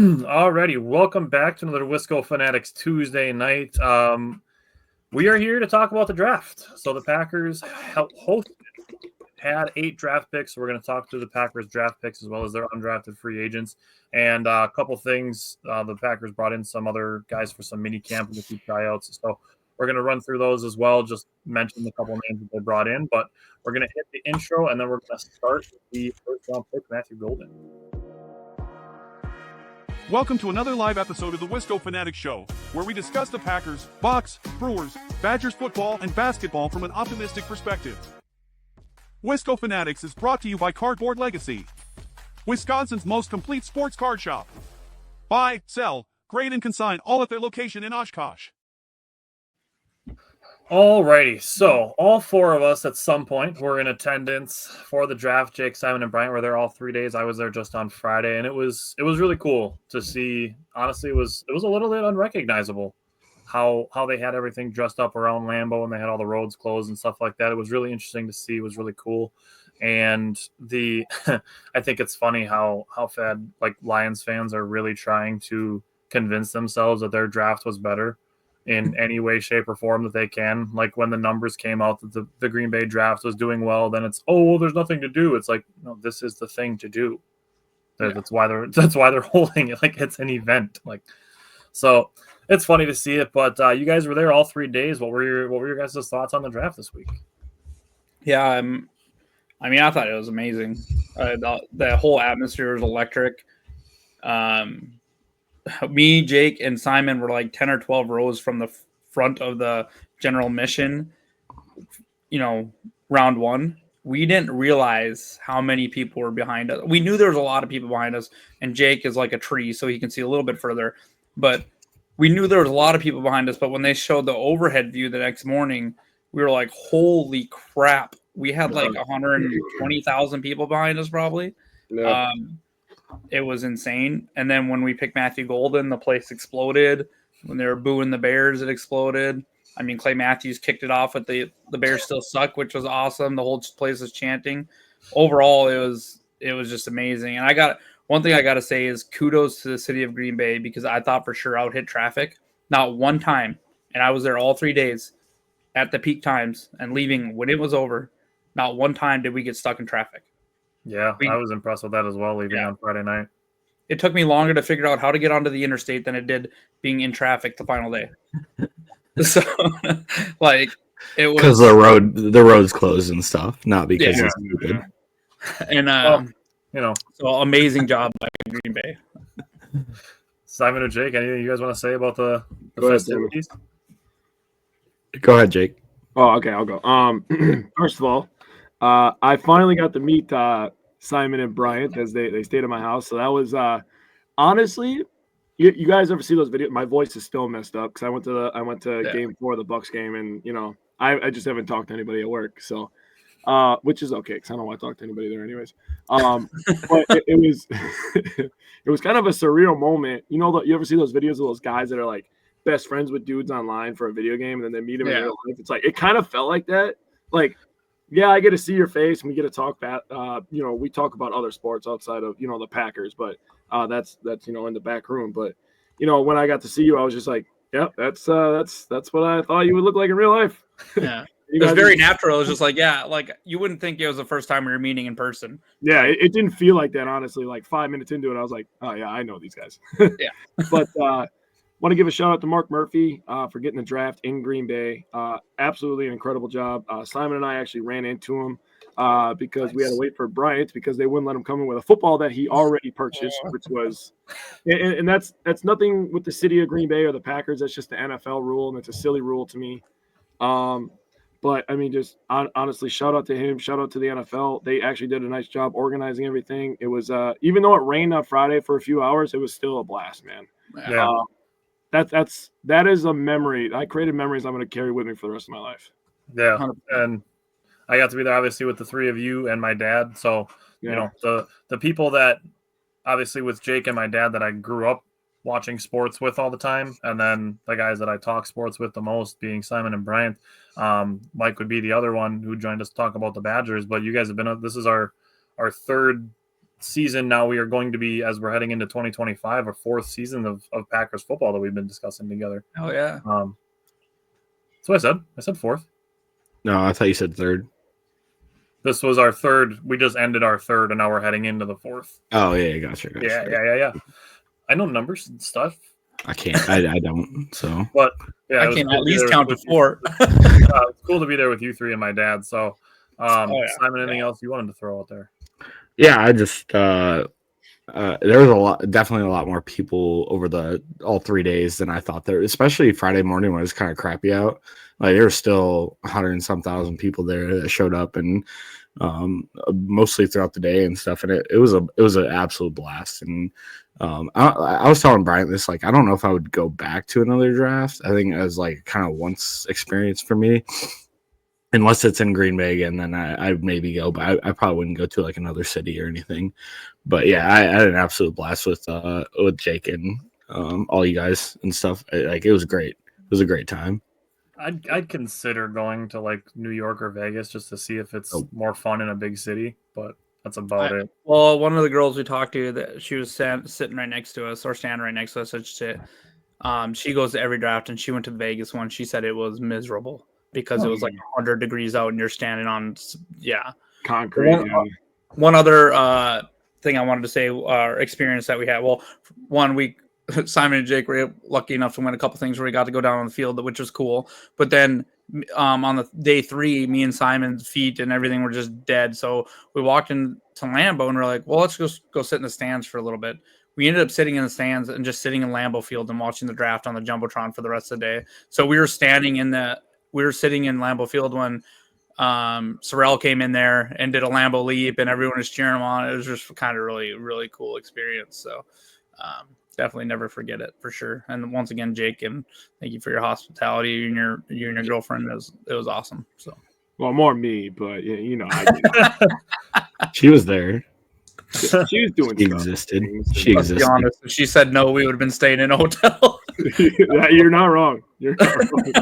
Alrighty, welcome back to another Wisco Fanatics Tuesday night. We are here to talk about the draft. So the Packers had 8 draft picks. So we're going to talk through the Packers draft picks as well as their undrafted free agents. And a couple things, the Packers brought in some other guys for some mini camp and a few tryouts. So we're going to run through those as well, just mention the couple names that they brought in. But we're going to hit the intro, and then we're going to start with the first-round pick, Matthew Golden. Welcome to another live episode of the Wisco Fanatics Show, where we discuss the Packers, Bucks, Brewers, Badgers football, and basketball from an optimistic perspective. Wisco Fanatics is brought to you by Cardboard Legacy, Wisconsin's most complete sports card shop. Buy, sell, grade, and consign all at their location in Oshkosh. Alrighty, so all 4 of us at some point were in attendance for the draft. Jake, Simon, and Bryant were there all 3 days. I was there just on Friday, and it was really cool to see. Honestly, it was a little bit unrecognizable how they had everything dressed up around Lambeau, and they had all the roads closed and stuff like that. It was really interesting to see. It was really cool, and I think it's funny how Lions fans are really trying to convince themselves that their draft was better in any way, shape, or form that they can. Like when the numbers came out that the Green Bay draft was doing well, then it's, oh, well, there's nothing to do. It's like, no, this is the thing to do. That's why they're holding it like it's an event. Like, so it's funny to see it. But you guys were there all 3 days. What were your guys' thoughts on the draft this week? Yeah, I thought it was amazing. The whole atmosphere was electric. Me, Jake, and Simon were like 10 or 12 rows from the front of the general mission, round 1. We didn't realize how many people were behind us. We knew there was a lot of people behind us, and Jake is like a tree, so he can see a little bit further. But we knew there was a lot of people behind us, but when they showed the overhead view the next morning, we were like, holy crap. We had like 120,000 people behind us probably. Yeah. It was insane. And then when we picked Matthew Golden, the place exploded. When they were booing the Bears, it exploded. I mean, Clay Matthews kicked it off with the Bears still suck, which was awesome. The whole place was chanting. Overall, it was just amazing. And one thing I got to say is kudos to the city of Green Bay, because I thought for sure I would hit traffic. Not one time. And I was there all 3 days at the peak times and leaving when it was over. Not one time did we get stuck in traffic. Yeah, I was impressed with that as well, leaving on Friday night. It took me longer to figure out how to get onto the interstate than it did being in traffic the final day. So, it was because the road's closed and stuff, not because it's stupid. And so amazing job by Green Bay. Simon or Jake, anything you guys want to say about the festivities? Go ahead, Jake. Oh, okay, I'll go. First of all, I finally got to meet Simon and Bryant as they stayed at my house. So that was honestly, you guys ever see those videos? My voice is still messed up because I went to game 4 of the Bucks game, and I just haven't talked to anybody at work. So which is okay because I don't want to talk to anybody there anyways. But it was it was kind of a surreal moment. You ever see those videos of those guys that are like best friends with dudes online for a video game, and then they meet them in real life? It's like it kind of felt like that. Like, yeah, I get to see your face and we get to talk about, we talk about other sports outside of, the Packers, but that's in the back room. But, when I got to see you, I was just like, yeah, that's what I thought you would look like in real life. Yeah. It was very natural. It was just like, you wouldn't think it was the first time we were meeting in person. Yeah, it didn't feel like that, honestly. Like 5 minutes into it, I was like, oh, yeah, I know these guys. Yeah. But want to give a shout out to Mark Murphy for getting the draft in Green Bay. Absolutely an incredible job. Simon and I actually ran into him because we had to wait for Bryant because they wouldn't let him come in with a football that he already purchased, which was and that's nothing with the city of Green Bay or the Packers. That's just the NFL rule, and it's a silly rule to me. But I mean, just honestly, shout out to him. Shout out to the NFL. They actually did a nice job organizing everything. It was even though it rained on Friday for a few hours, it was still a blast, man. Yeah. That is a memory. I created memories I'm going to carry with me for the rest of my life. Yeah, 100%. And I got to be there obviously with the 3 of you and my dad. So the people that obviously with Jake and my dad that I grew up watching sports with all the time, and then the guys that I talk sports with the most being Simon and Bryant. Mike would be the other one who joined us to talk about the Badgers. But you guys have been this is our third season now we are going to be, as we're heading into 2025, our fourth season of Packers football that we've been discussing together. Oh yeah. So I said fourth. No, I thought you said third. This was our third. We just ended our third, and now we're heading into the fourth. Oh yeah, gotcha. Yeah. I know numbers and stuff. I can't. I don't. So, but yeah, I can cool at least count to 4. It's cool to be there with you three and my dad. So, Simon, anything else you wanted to throw out there? Yeah, I just there was definitely a lot more people over all 3 days than I thought there, especially Friday morning when it was kind of crappy out. Like there were still 100 and some thousand people there that showed up, and mostly throughout the day and stuff. And it was an absolute blast. And I was telling Brian this, like, I don't know if I would go back to another draft. I think it was like kind of once experience for me. Unless it's in Green Bay again, then I maybe go, but I probably wouldn't go to like another city or anything. But yeah, I had an absolute blast with Jake and all you guys and stuff. Like it was great. It was a great time. I'd consider going to like New York or Vegas just to see if it's more fun in a big city, but that's about it. Well, one of the girls we talked to, that she was sitting right next to us, or standing right next to us, I should say. She goes to every draft, and she went to the Vegas one. She said it was miserable because it was like 100 degrees out and you're standing on, concrete. One other thing I wanted to say, our experience that we had. Well, one week, Simon and Jake were lucky enough to win a couple things where we got to go down on the field, which was cool. But then on the day 3, me and Simon's feet and everything were just dead. So we walked into Lambeau and we're like, well, let's just go sit in the stands for a little bit. We ended up sitting in the stands and just sitting in Lambeau Field and watching the draft on the Jumbotron for the rest of the day. So we were sitting in Lambeau Field when Sorrell came in there and did a Lambeau leap and everyone was cheering him on. It was just kind of really, really cool experience. So definitely never forget it for sure. And once again, Jake, and thank you for your hospitality. You and your girlfriend. It was awesome. So, well, more me, but She was there. She was doing. She existed. She existed. Let's be honest. If she said no, we would have been staying in a hotel. You're not wrong. You're not wrong.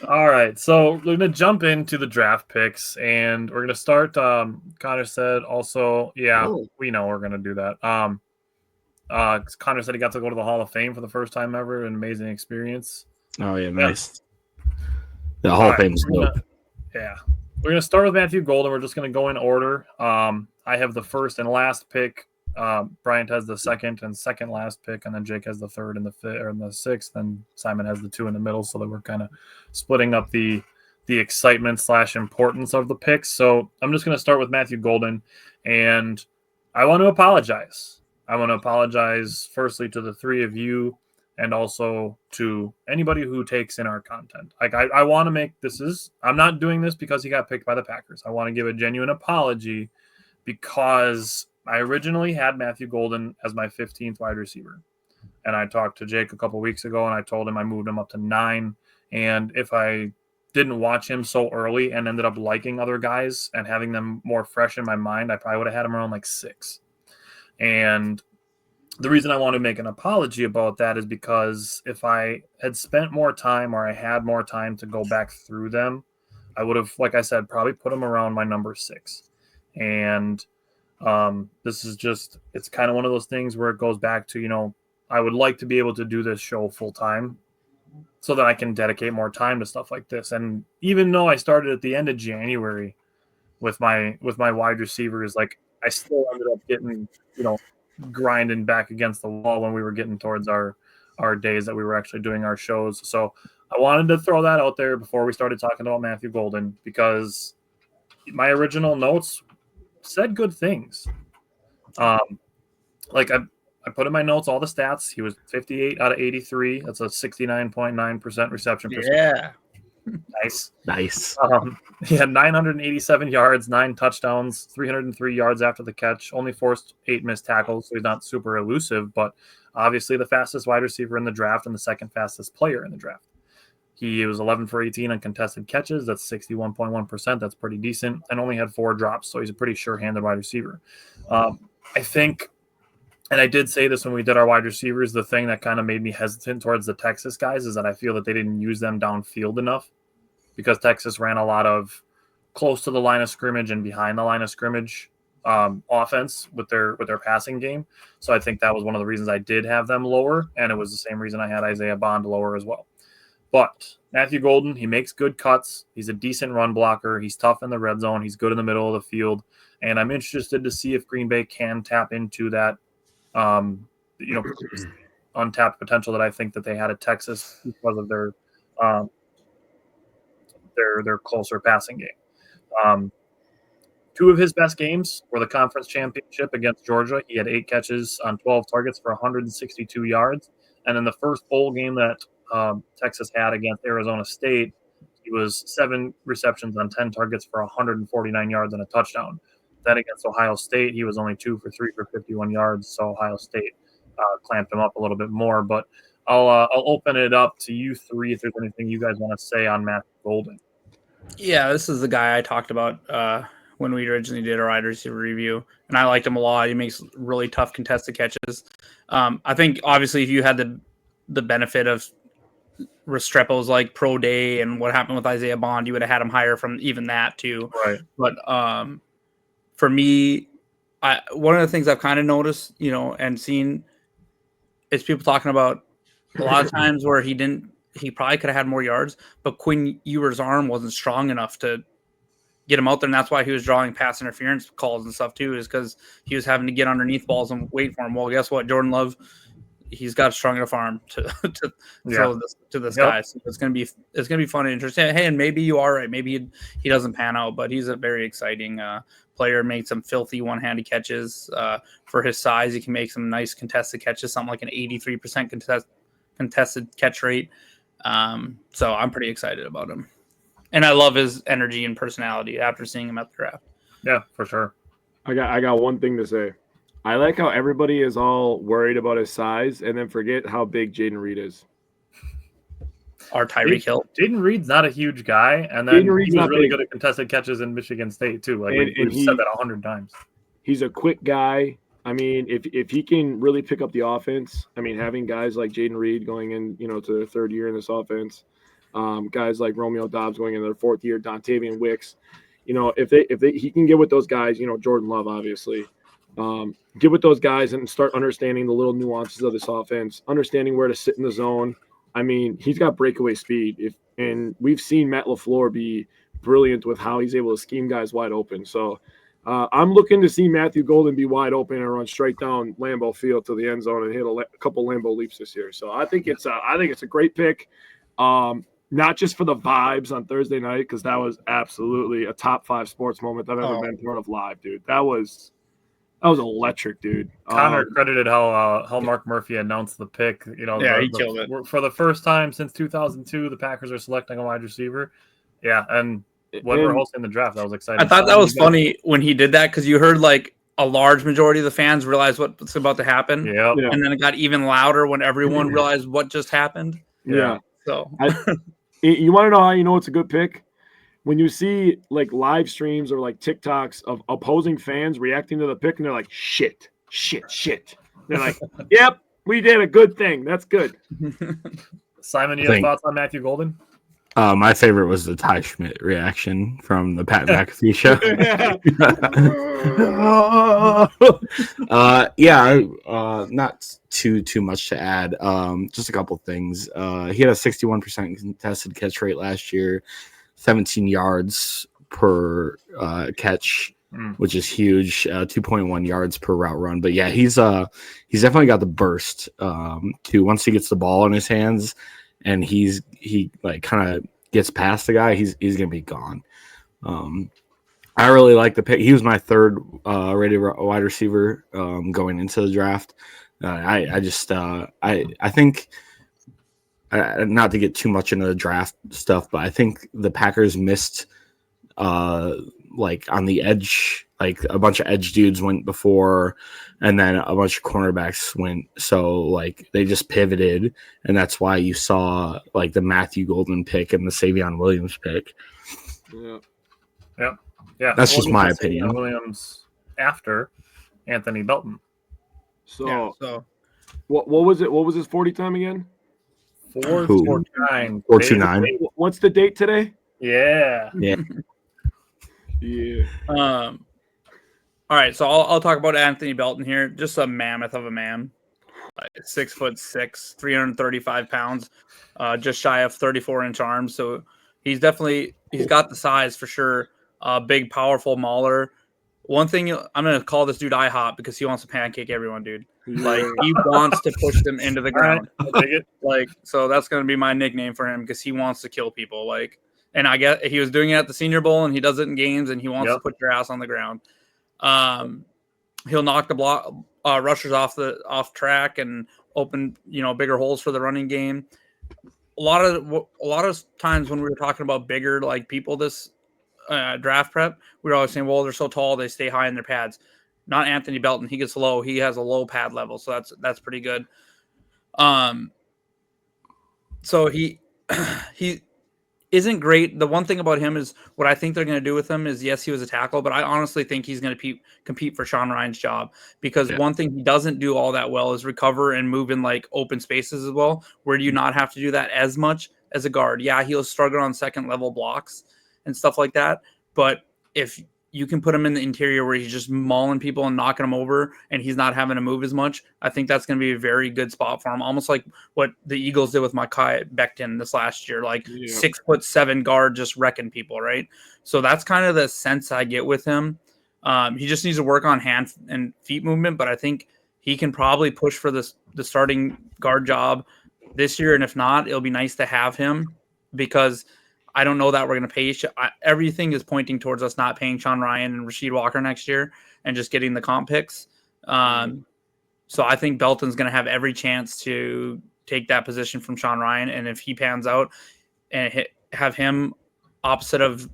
All right, so we're going to jump into the draft picks, and we're going to start. Connor said also, we know we're going to do that. Connor said he got to go to the Hall of Fame for the first time ever, an amazing experience. Oh, yeah, nice. The Hall of Fame's dope. Yeah. We're going to start with Matthew Golden. We're just going to go in order. I have the first and last pick. Bryant has the second and second last pick, and then Jake has the third and the fifth or the sixth, and Simon has the 2 in the middle, so that we're kind of splitting up the excitement / importance of the picks. So I'm just going to start with Matthew Golden, and I want to apologize. I want to apologize firstly to the 3 of you, and also to anybody who takes in our content. Like I want to make I'm not doing this because he got picked by the Packers. I want to give a genuine apology because I originally had Matthew Golden as my 15th wide receiver. And I talked to Jake a couple weeks ago, and I told him I moved him up to 9. And if I didn't watch him so early and ended up liking other guys and having them more fresh in my mind, I probably would have had him around like 6. And the reason I want to make an apology about that is because if I had spent more time, or I had more time to go back through them, I would have, like I said, probably put him around my number 6. And this is just, it's kind of one of those things where it goes back to, I would like to be able to do this show full time so that I can dedicate more time to stuff like this. And even though I started at the end of January with my wide receivers, like I still ended up getting, grinding back against the wall when we were getting towards our days that we were actually doing our shows. So I wanted to throw that out there before we started talking about Matthew Golden, because my original notes said good things. Like I put in my notes all the stats. He was 58 out of 83. That's a 69.9% reception percentage. Yeah. Nice. He had 987 yards, 9 touchdowns, 303 yards after the catch, only forced 8 missed tackles, so he's not super elusive, but obviously the fastest wide receiver in the draft and the second fastest player in the draft. He was 11 for 18 on contested catches. That's 61.1%. That's pretty decent, and only had 4 drops, so he's a pretty sure-handed wide receiver. I think, and I did say this when we did our wide receivers, the thing that kind of made me hesitant towards the Texas guys is that I feel that they didn't use them downfield enough, because Texas ran a lot of close to the line of scrimmage and behind the line of scrimmage offense with their passing game. So I think that was one of the reasons I did have them lower, and it was the same reason I had Isaiah Bond lower as well. But Matthew Golden, he makes good cuts. He's a decent run blocker. He's tough in the red zone. He's good in the middle of the field. And I'm interested to see if Green Bay can tap into that, untapped potential that I think that they had at Texas because of their closer passing game. Two of his best games were the conference championship against Georgia. He had 8 catches on 12 targets for 162 yards. And in the first bowl game that Texas had against Arizona State, he was 7 receptions on 10 targets for 149 yards and a touchdown. Then against Ohio State, he was only 2 for 3 for 51 yards. So Ohio State clamped him up a little bit more. But I'll open it up to you three if there's anything you guys want to say on Matt Golden. Yeah, this is the guy I talked about when we originally did our wide receiver review, and I liked him a lot. He makes really tough contested catches. I think obviously if you had the benefit of Restrepo's like pro day and what happened with Isaiah Bond, you would have had him higher from even that too. Right. But for me, one of the things I've kind of noticed, and seen is people talking about a lot of times where he probably could have had more yards, but Quinn Ewers' arm wasn't strong enough to get him out there, and that's why he was drawing pass interference calls and stuff too, is because he was having to get underneath balls and wait for him. Well, guess what? Jordan Love, he's got a strong enough arm to throw this to this guy. So it's gonna be fun and interesting. Hey, and maybe you are right. Maybe he doesn't pan out, but he's a very exciting player. Made some filthy one-handed catches for his size. He can make some nice contested catches, something like an 83% contested catch rate. So I'm pretty excited about him. And I love his energy and personality after seeing him at the draft. Yeah, for sure. I got one thing to say. I like how everybody is all worried about his size and then forget how big Jaden Reed is. Our Tyreek Hill. Jaden Reed's not a huge guy, and then he was really good at contested catches in Michigan State too. Like we've said that 100 times. He's a quick guy. I mean, if he can really pick up the offense, I mean, having guys like Jaden Reed going in, to their third year in this offense, guys like Romeo Dobbs going in their fourth year, Dontavian Wicks, if he can get with those guys, Jordan Love obviously, get with those guys and start understanding the little nuances of this offense, understanding where to sit in the zone. I mean, he's got breakaway speed. And we've seen Matt LaFleur be brilliant with how he's able to scheme guys wide open. So I'm looking to see Matthew Golden be wide open and run straight down Lambeau Field to the end zone and hit a couple Lambeau leaps this year. So I think it's a great pick, not just for the vibes on Thursday night, because that was absolutely a top 5 sports moment I've ever been part of live, dude. That was electric, dude. Connor credited how Mark Murphy announced the pick. He killed it. For the first time since 2002, the Packers are selecting a wide receiver. Yeah, and when we're hosting the draft, that was exciting. I thought that was funny when he did that, because you heard like a large majority of the fans realize what's about to happen. Yeah. And then it got even louder when everyone realized what just happened. Yeah. So you want to know how you know it's a good pick? When you see like live streams or like TikToks of opposing fans reacting to the pick and they're like, shit. They're like, yep, we did a good thing. That's good. Simon, you have thoughts on Matthew Golden? My favorite was the Ty Schmidt reaction from the Pat McAfee show. Not too much to add. Just a couple things. He had a 61% contested catch rate last year, 17 yards per catch, which is huge. 2.1 yards per route run. But yeah, he's definitely got the burst too. Once he gets the ball in his hands, and he like kind of gets past the guy, he's gonna be gone. I really like the pick. He was my third rated wide receiver going into the draft. I think not to get too much into the draft stuff, but I think the Packers missed like on the edge, like a bunch of edge dudes went before, and then a bunch of cornerbacks went. So like they just pivoted, and that's why you saw like the Matthew Golden pick and the Savion Williams pick. Yeah. That's just my opinion. Williams after Anthony Belton. So what was it? What was his 40 time again? 429. 429. What's the date today? Yeah. All All right, so I'll talk about Anthony Belton here. Just a mammoth of a man. 6'6", 335 pounds, just shy of 34-inch arms. So he's got the size for sure. Big, powerful mauler. One thing I'm gonna call this dude IHOP because he wants to pancake everyone, dude. Like he wants to push them into the ground. Like so that's gonna be my nickname for him because he wants to kill people. Like, and I get he was doing it at the Senior Bowl and he does it in games and he wants to put your ass on the ground. He'll knock the rushers off track and open bigger holes for the running game. A lot of times when we were talking about bigger like people this draft prep, we were always saying, well, they're so tall they stay high in their pads. Not Anthony Belton. He gets low. He has a low pad level, so that's pretty good. So he isn't great. The one thing about him is what I think they're going to do with him is, yes, he was a tackle, but I honestly think he's going to compete for Sean Ryan's job because one thing he doesn't do all that well is recover and move in like open spaces as well, where do you not have to do that as much as a guard. Yeah, he'll struggle on second level blocks and stuff like that, but if you can put him in the interior where he's just mauling people and knocking them over and he's not having to move as much, I think that's going to be a very good spot for him. Almost like what the Eagles did with Mekhi Becton this last year, like 6'7" guard just wrecking people, right? So that's kind of the sense I get with him. He just needs to work on hand and feet movement, but I think he can probably push for the starting guard job this year. And if not, it'll be nice to have him because I don't know that we're going to pay. Everything is pointing towards us not paying Sean Ryan and Rasheed Walker next year and just getting the comp picks. So I think Belton's going to have every chance to take that position from Sean Ryan. And if he pans out and have him opposite of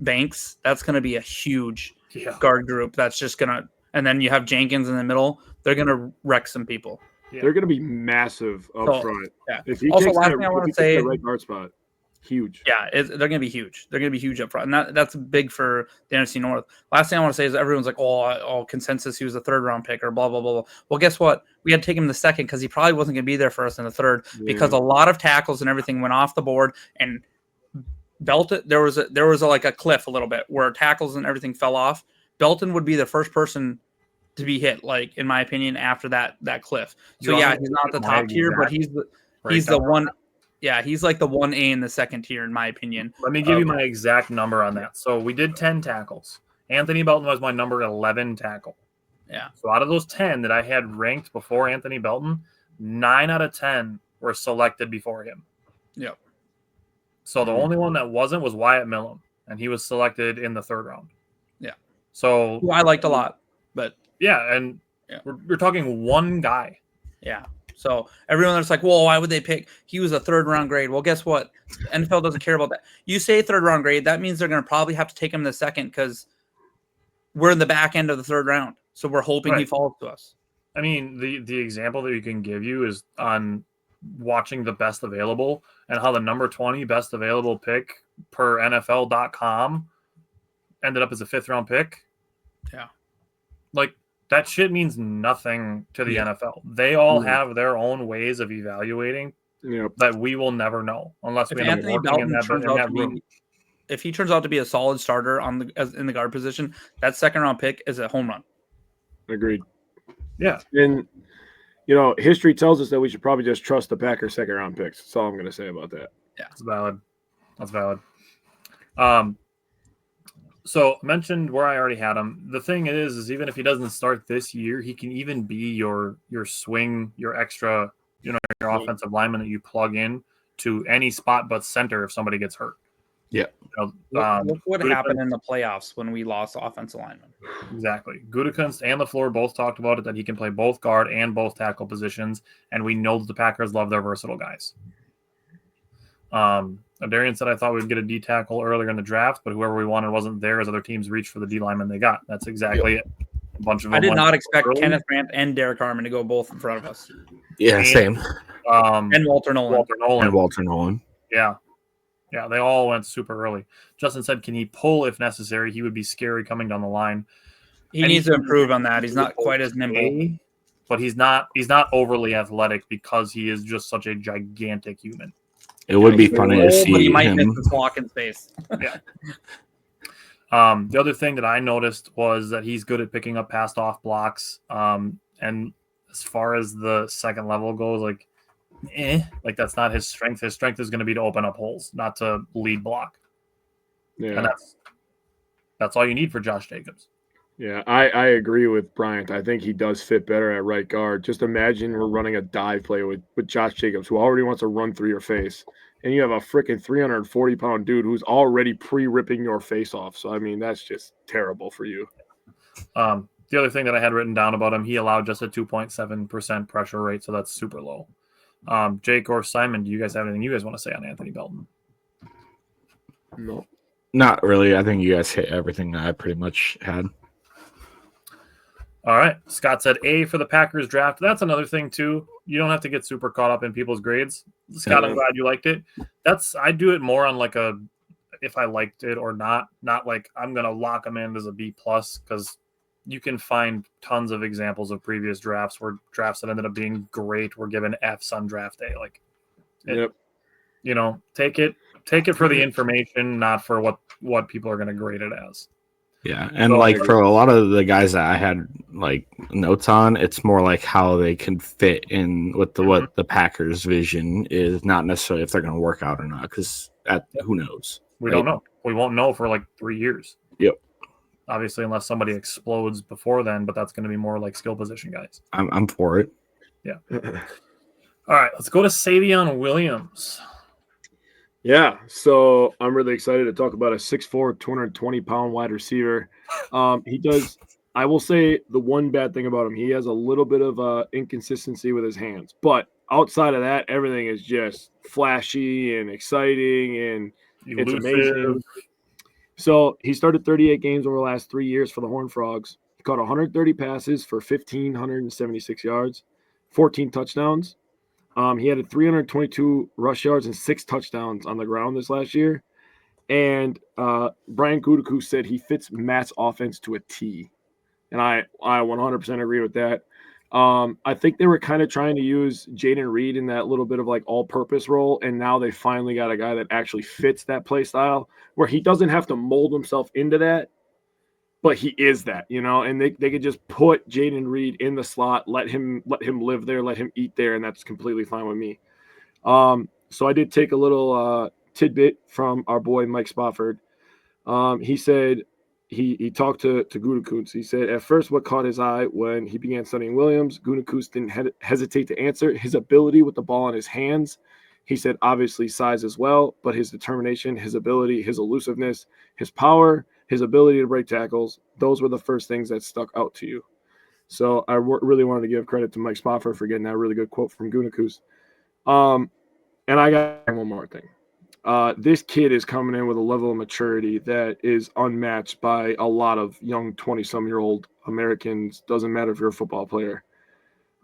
Banks, that's going to be a huge guard group. That's just going to – and then you have Jenkins in the middle. They're going to wreck some people. Yeah. They're going to be massive up front. Yeah. If he also, takes last thing I want to say – the right guard spot. Huge. Yeah, they're going to be huge. They're going to be huge up front. And that's big for the NFC North. Last thing I want to say is everyone's like, oh, consensus, he was a third-round pick or blah, blah, blah, blah. Well, guess what? We had to take him in the second because he probably wasn't going to be there for us in the third because a lot of tackles and everything went off the board and Belton, there was like a cliff a little bit where tackles and everything fell off. Belton would be the first person to be hit, like, in my opinion, after that cliff. So, yeah, he's not the top tier, but he's the one – yeah, he's like the 1A in the second tier, in my opinion. Let me give you my exact number on that. So we did 10 tackles. Anthony Belton was my number 11 tackle. Yeah. So out of those 10 that I had ranked before Anthony Belton, 9 out of 10 were selected before him. Yep. So the only one that wasn't was Wyatt Millam, and he was selected in the third round. Yeah. So who I liked a lot, but we're talking one guy. Yeah. So everyone that's like, well, why would they pick? He was a third-round grade. Well, guess what? NFL doesn't care about that. You say third-round grade, that means they're going to probably have to take him in the second because we're in the back end of the third round. So we're hoping he falls to us. I mean, the example that you can give you is on watching the best available and how the number 20 best available pick per NFL.com ended up as a fifth-round pick. Yeah. Like, that shit means nothing to the NFL. They all have their own ways of evaluating that we will never know unless we end up working in that room. If he turns out to be a solid starter in the guard position, that second-round pick is a home run. Agreed. Yeah. And, history tells us that we should probably just trust the Packers second-round picks. That's all I'm going to say about that. Yeah. That's valid. So mentioned where I already had him. The thing is even if he doesn't start this year, he can even be your swing, your extra, your offensive lineman that you plug in to any spot but center if somebody gets hurt. Yeah. Look what happened in the playoffs when we lost offensive linemen. Exactly. Gutekunst and LaFleur both talked about it, that he can play both guard and both tackle positions, and we know that the Packers love their versatile guys. Darian said I thought we'd get a D tackle earlier in the draft, but whoever we wanted wasn't there as other teams reached for the D lineman they got. That's exactly it. A bunch of them. I did not expect Kenneth Grant and Derek Harmon to go both in front of us. Yeah, same. And Walter Nolan. Yeah. Yeah, they all went super early. Justin said, can he pull if necessary? He would be scary coming down the line. He needs to improve on that. He's not quite as nimble. But he's not overly athletic because he is just such a gigantic human. It would be funny to see but he might him. miss the block in space. Yeah. The other thing that I noticed was that he's good at picking up passed off blocks. And as far as the second level goes, like that's not his strength. His strength is going to be to open up holes, not to lead block. Yeah. And that's all you need for Josh Jacobs. Yeah, I agree with Bryant. I think he does fit better at right guard. Just imagine we're running a dive play with Josh Jacobs, who already wants to run through your face. And you have a freaking 340-pound dude who's already pre-ripping your face off. So, I mean, that's just terrible for you. The other thing that I had written down about him, he allowed just a 2.7% pressure rate, so that's super low. Jake or Simon, do you guys have anything you guys want to say on Anthony Belton? No. Not really. I think you guys hit everything that I pretty much had. All right. Scott said A for the Packers draft. That's another thing, too. You don't have to get super caught up in people's grades. Scott, I'm glad you liked it. I do it more on like if I liked it or not like I'm going to lock them in as a B+, because you can find tons of examples of previous drafts where drafts that ended up being great were given Fs on draft day. Like, Yep. Take it for the information, not for what people are going to grade it as. Yeah, and for a lot of the guys that I had like notes on, it's more like how they can fit in with what the Packers' vision is, not necessarily if they're going to work out or not. Because who knows? We don't know. We won't know for like 3 years. Yep. Obviously, unless somebody explodes before then, but that's going to be more like skill position guys. I'm for it. Yeah. All right, let's go to Savion Williams. Yeah, so I'm really excited to talk about a 6'4", 220-pound wide receiver. He does. I will say the one bad thing about him, he has a little bit of inconsistency with his hands. But outside of that, everything is just flashy and exciting, and it's amazing. So he started 38 games over the last 3 years for the Horned Frogs. He caught 130 passes for 1,576 yards, 14 touchdowns. He had 322 rush yards and 6 touchdowns on the ground this last year. And Brian Gutekunst said he fits Matt's offense to a T. And I 100% agree with that. I think they were kind of trying to use Jaden Reed in that little bit of like all-purpose role, and now they finally got a guy that actually fits that play style where he doesn't have to mold himself into that, but he is that, and they could just put Jaden Reed in the slot, let him live there, let him eat there, and that's completely fine with me. So I did take a little tidbit from our boy Mike Spofford. He said he talked to Gutekunst. He said, at first what caught his eye when he began studying Williams, Gutekunst didn't hesitate to answer. His ability with the ball in his hands. He said obviously size as well, but his determination, his ability, his elusiveness, his power, his ability to break tackles, those were the first things that stuck out to you. So I really wanted to give credit to Mike Spofford for getting that really good quote from Gutekunst. And I got one more thing. This kid is coming in with a level of maturity that is unmatched by a lot of young 20-some-year-old Americans. Doesn't matter if you're a football player.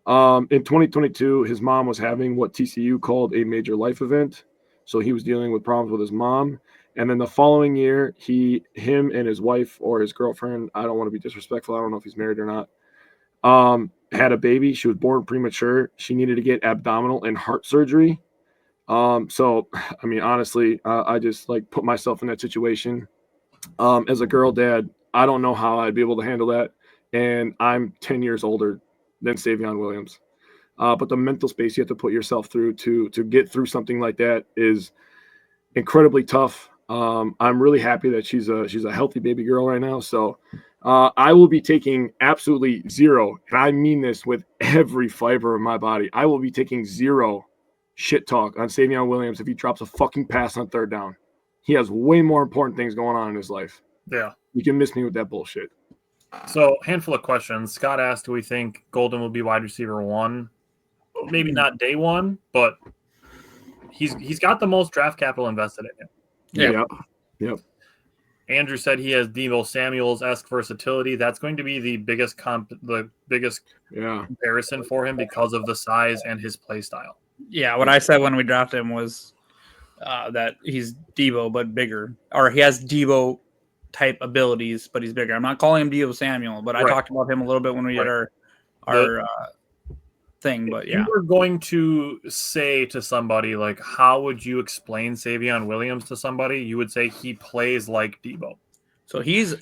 In 2022, his mom was having what TCU called a major life event. So he was dealing with problems with his mom. And then the following year, him and his wife or his girlfriend, I don't want to be disrespectful, I don't know if he's married or not, had a baby. She was born premature. She needed to get abdominal and heart surgery. So, I mean, honestly, I just like put myself in that situation. As a girl dad, I don't know how I'd be able to handle that. And I'm 10 years older than Savion Williams. But the mental space you have to put yourself through to get through something like that is incredibly tough. I'm really happy that she's a healthy baby girl right now. So I will be taking absolutely zero, and I mean this with every fiber of my body. I will be taking zero shit talk on Savion Williams if he drops a fucking pass on third down. He has way more important things going on in his life. Yeah. You can miss me with that bullshit. So, handful of questions. Scott asked, do we think Golden will be wide receiver 1? Maybe not day 1, but he's got the most draft capital invested in him. Yep. Andrew said he has Deebo Samuels-esque versatility. That's going to be the biggest comparison for him because of the size and his play style. Yeah, what I said when we drafted him was that he's Deebo but bigger, or he has Deebo type abilities, but he's bigger. I'm not calling him Deebo Samuel, but I talked about him a little bit when we did our thing. But yeah, if you were going to say to somebody, like, how would you explain Savion Williams to somebody? You would say he plays like Deebo. So he's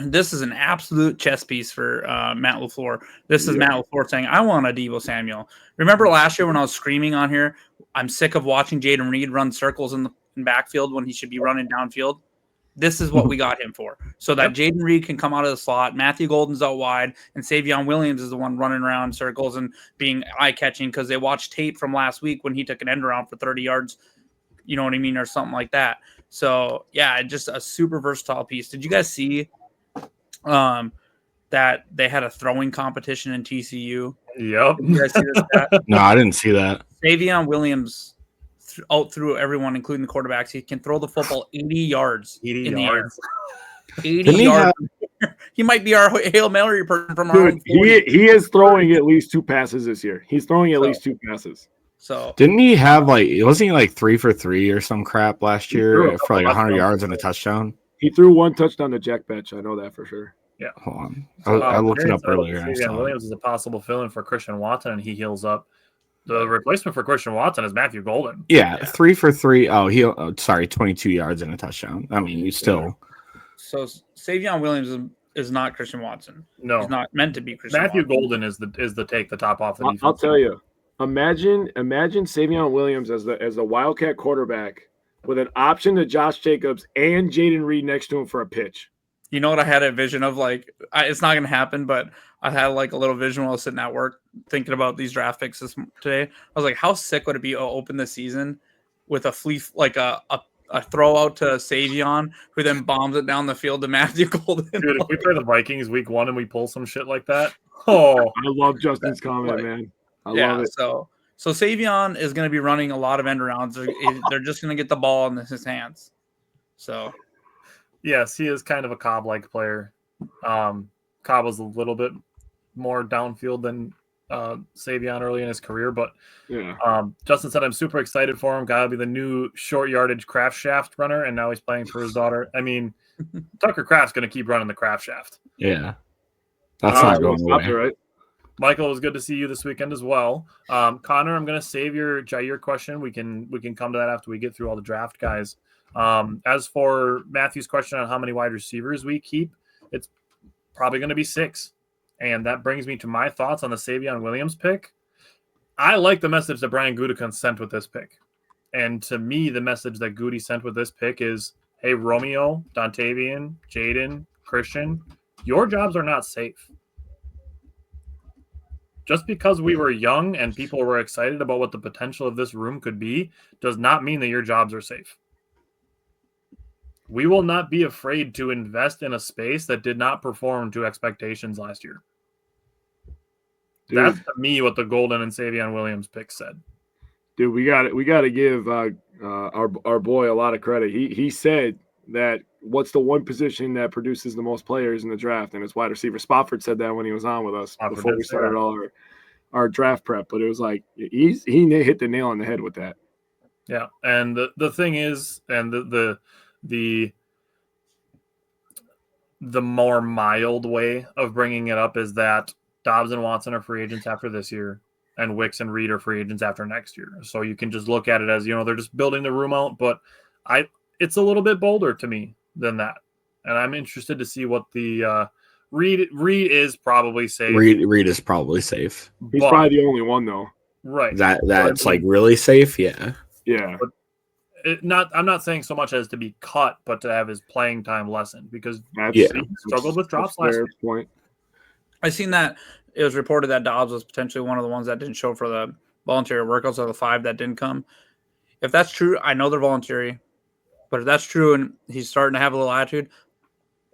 this is an absolute chess piece for Matt LaFleur. This is Matt LaFleur saying, I want a Deebo Samuel. Remember last year when I was screaming on here, I'm sick of watching Jaden Reed run circles in the backfield when he should be running downfield? This is what we got him for. So that Jaden Reed can come out of the slot, Matthew Golden's out wide, and Savion Williams is the one running around circles and being eye-catching because they watched tape from last week when he took an end around for 30 yards, you know what I mean, or something like that. So, yeah, just a super versatile piece. Did you guys see that they had a throwing competition in TCU? Yep. Did you guys see this stat? No, I didn't see that. Savion Williams out through everyone, including the quarterbacks. He can throw the football 80 yards in the air. 80 yards. He might be our Hail Mary person from our own 40. He is throwing at least 2 passes this year. He's throwing at least 2 passes. So didn't he have wasn't he like 3 for 3 or some crap last year for like 100 yards and a touchdown? He threw 1 touchdown to Jack Betch. I know that for sure. Yeah. Hold on. I looked it up earlier. Williams is a possible fill-in for Christian Watson, and he heals up. The replacement for Christian Watson is Matthew Golden. Yeah, 3 for 3. Oh, sorry, 22 yards and a touchdown. I mean, you still. So Savion Williams is not Christian Watson. No, he's not meant to be Christian. Matthew Watson. Golden is the take the top off the defense. I'll tell you. Imagine Savion Williams as the Wildcat quarterback with an option to Josh Jacobs and Jaden Reed next to him for a pitch. You know what I had a vision of? It's not going to happen, but I had like a little vision while I was sitting at work thinking about these draft picks today. I was like, how sick would it be to open the season with a throw out to Savion, who then bombs it down the field to Matthew Golden. Dude, if we play the Vikings week 1 and we pull some shit like that, I love Justin's comment, man. I love it. So Savion is going to be running a lot of end rounds. They're just going to get the ball in his hands. So, yes, he is kind of a Cobb-like player. Cobb was a little bit more downfield than Savion early in his career, but Justin said I'm super excited for him. Gotta be the new short yardage craft shaft runner, and now he's playing for his daughter. I mean, Tucker Kraft's gonna keep running the craft shaft. Yeah, that's not going away. Right? Michael, it was good to see you this weekend as well. Connor, I'm gonna save your Jair question. We can come to that after we get through all the draft guys. As for Matthew's question on how many wide receivers we keep, it's probably going to be 6. And that brings me to my thoughts on the Savion Williams pick. I like the message that Brian Gutekunst sent with this pick. And to me, the message that Goody sent with this pick is, hey, Romeo, Dontavian, Jaden, Christian, your jobs are not safe. Just because we were young and people were excited about what the potential of this room could be does not mean that your jobs are safe. We will not be afraid to invest in a space that did not perform to expectations last year. Dude, that's to me what the Golden and Savion Williams pick said. Dude, we got to give our boy a lot of credit. He said that what's the one position that produces the most players in the draft, and it's wide receiver. Spofford said that when he was on with us before we started all our draft prep. But it was like he hit the nail on the head with that. Yeah, and the thing is, and the more mild way of bringing it up is that Dobbs and Watson are free agents after this year, and Wicks and Reed are free agents after next year. So you can just look at it as, they're just building the room out. But it's a little bit bolder to me than that. And I'm interested to see what the Reed is probably safe. Reed is probably safe. He's probably the only one, though. Right. That's like really safe, yeah. Yeah. But I'm not saying so much as to be cut, but to have his playing time lessened because he struggled with drops last year. Point. I seen that it was reported that Dobbs was potentially one of the ones that didn't show for the voluntary workouts of the 5 that didn't come. If that's true, I know they're voluntary, but if that's true and he's starting to have a little attitude,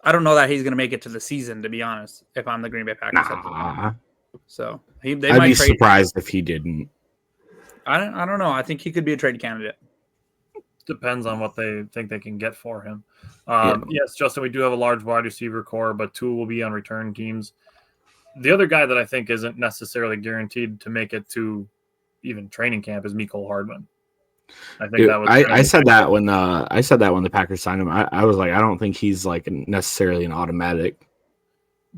I don't know that he's going to make it to the season, to be honest, if I'm the Green Bay Packers. Nah. So I'd be surprised if he didn't. I don't know. I think he could be a trade candidate. Depends on what they think they can get for him. Yes, Justin, we do have a large wide receiver core, but 2 will be on return teams. The other guy that I think isn't necessarily guaranteed to make it to even training camp is Mecole Hardman. I think that was. I said that when the Packers signed him. I was like, I don't think he's like necessarily an automatic.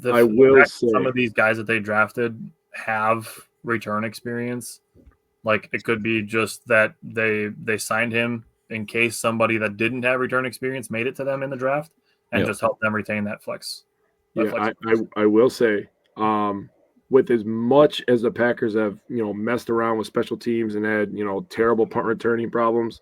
I will say some of these guys that they drafted have return experience. Like it could be just that they signed him in case somebody that didn't have return experience made it to them in the draft, and just help them retain that flex. I will say, with as much as the Packers have, messed around with special teams and had, terrible punt returning problems,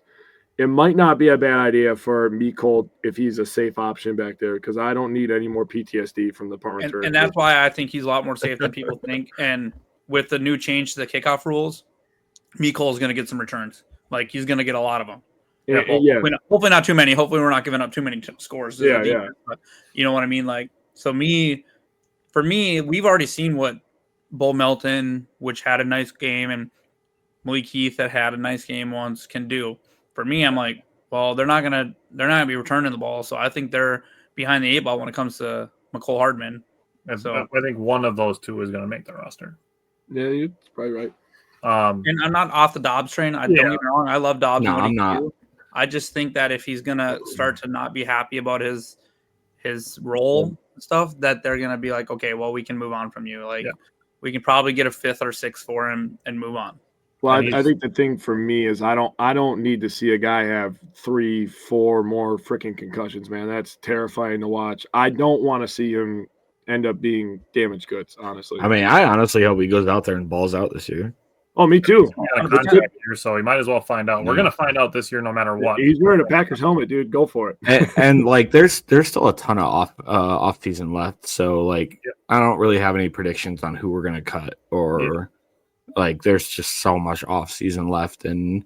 it might not be a bad idea for Mecole if he's a safe option back there, because I don't need any more PTSD from the punt return. And that's why I think he's a lot more safe than people think. And with the new change to the kickoff rules, Mecole is going to get some returns. Like, he's going to get a lot of them. Hopefully not too many. Hopefully we're not giving up too many scores. But you know what I mean? Like, for me, we've already seen what Bull Melton, which had a nice game, and Malik Heath that had a nice game once, can do. For me, I'm like, well, they're not gonna be returning the ball, so I think they're behind the 8 ball when it comes to McCole Hardman. So I think one of those two is going to make the roster. Yeah, you're probably right. And I'm not off the Dobbs train. Don't get me wrong. I love Dobbs. No, I'm not. I just think that if he's gonna start to not be happy about his role and stuff, that they're gonna be like, okay, well, we can move on from you. Like, we can probably get a 5th or 6th for him and move on. Well, I think the thing for me is I don't need to see a guy have 3, 4 more freaking concussions, man. That's terrifying to watch. I don't want to see him end up being damaged goods, honestly. I mean, I honestly hope he goes out there and balls out this year. Oh, me too. So he might as well find out. We're going to find out this year no matter what. He's wearing a Packers helmet, dude. Go for it. and like, there's still a ton of off season left. So, like, I don't really have any predictions on who we're going to cut or like, there's just so much off season left. And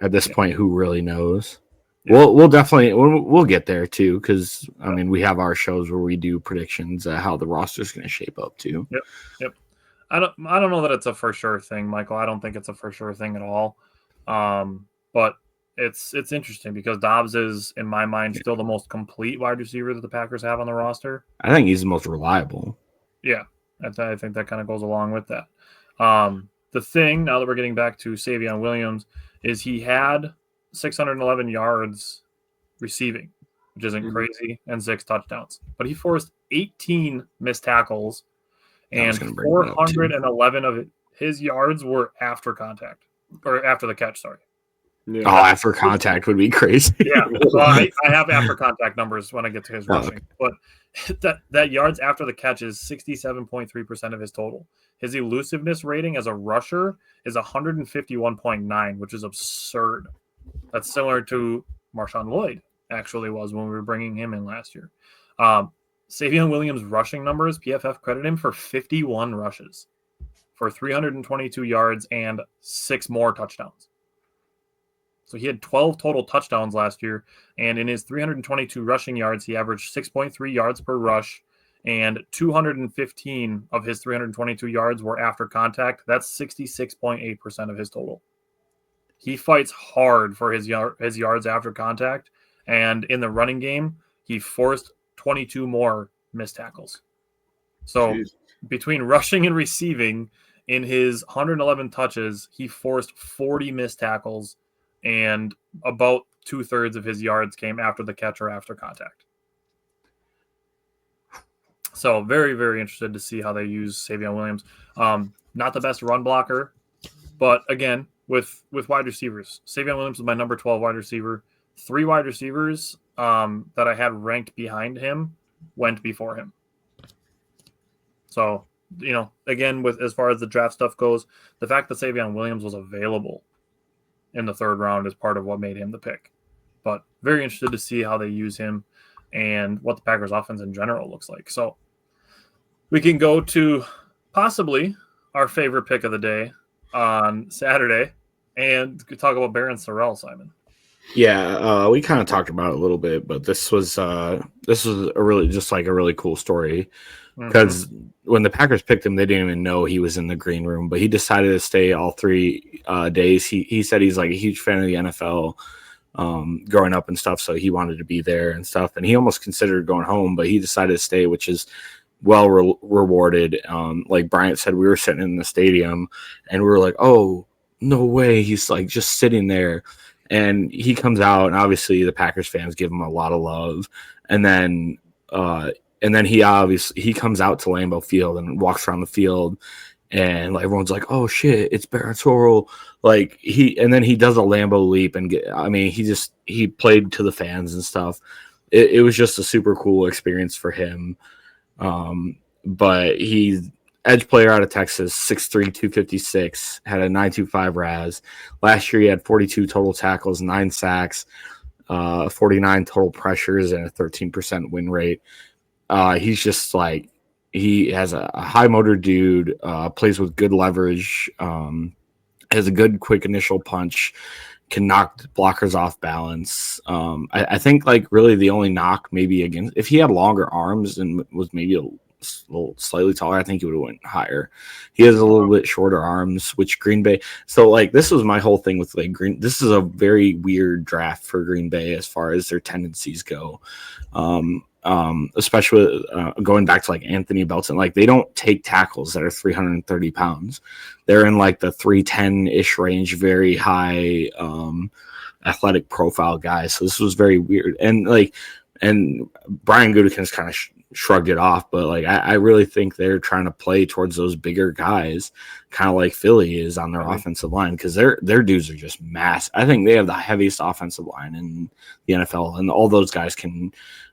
at this point, who really knows? We'll definitely we'll get there too, because I mean, we have our shows where we do predictions at how the roster is going to shape up too. Yep. I don't know that it's a for sure thing, Michael. I don't think it's a for sure thing at all. But it's interesting because Dobbs is, in my mind, still the most complete wide receiver that the Packers have on the roster. I think he's the most reliable. Yeah, I think that kind of goes along with that. The thing, now that we're getting back to Savion Williams, is he had 611 yards receiving, which isn't crazy, and 6 touchdowns. But he forced 18 missed tackles, and 411 of his yards were after contact, or after the catch, sorry. Yeah. Oh, after contact would be crazy. Yeah, well, I have after contact numbers when I get to his rushing. But that yards after the catch is 67.3% of his total. His elusiveness rating as a rusher is 151.9, which is absurd. That's similar to Marshawn Lloyd actually was when we were bringing him in last year. Savion Williams' rushing numbers, PFF credit him for 51 rushes for 322 yards and 6 more touchdowns. So he had 12 total touchdowns last year, and in his 322 rushing yards, he averaged 6.3 yards per rush, and 215 of his 322 yards were after contact. That's 66.8% of his total. He fights hard for his yards after contact, and in the running game, he forced 22 more missed tackles. So between rushing and receiving, in his 111 touches, he forced 40 missed tackles, and about 2/3 of his yards came after the catch or after contact. So very, very interested to see how they use Savion Williams. Not the best run blocker, but again, with wide receivers, Savion Williams was my number 12 wide receiver. 3 wide receivers that I had ranked behind him went before him. So, again, with as far as the draft stuff goes, the fact that Savion Williams was available in the 3rd round is part of what made him the pick. But very interested to see how they use him and what the Packers offense in general looks like. So we can go to possibly our favorite pick of the day on Saturday and talk about Barron Sorrell, Simon. Yeah, we kind of talked about it a little bit, but this was a really cool story because when the Packers picked him, they didn't even know he was in the green room, but he decided to stay all 3 days. He said he's like a huge fan of the NFL growing up and stuff, so he wanted to be there and stuff, and he almost considered going home, but he decided to stay, which is well rewarded. Like Bryant said, we were sitting in the stadium, and we were like, oh, no way, he's like just sitting there. And he comes out, and obviously the Packers fans give him a lot of love. And then he comes out to Lambeau Field and walks around the field, and like everyone's like, "Oh shit, it's Barron Sorrell!" Like and then he does a Lambeau leap and he played to the fans and stuff. it was just a super cool experience for him. But he's edge player out of Texas, 6'3", 256, had a 9.25 RAS. Last year he had 42 total tackles, 9 sacks, 49 total pressures, and a 13% win rate. He's just like, he has a high motor dude, plays with good leverage, has a good quick initial punch, can knock blockers off balance. I think like really the only knock maybe against, if he had longer arms and was maybe a little slightly taller, I think he would have went higher. He has a little bit shorter arms, which Green Bay. So like this was my whole thing with like Green. This is a very weird draft for Green Bay as far as their tendencies go. Especially going back to like Anthony Belton, like they don't take tackles that are 330 pounds. They're in like the 310-ish range, very high athletic profile guys. So this was very weird. And Brian Gutekunst kind of shrugged it off, but like I really think they're trying to play towards those bigger guys, kind of like Philly is on their offensive line, because their dudes are just mass. I think they have the heaviest offensive line in the NFL, and all those guys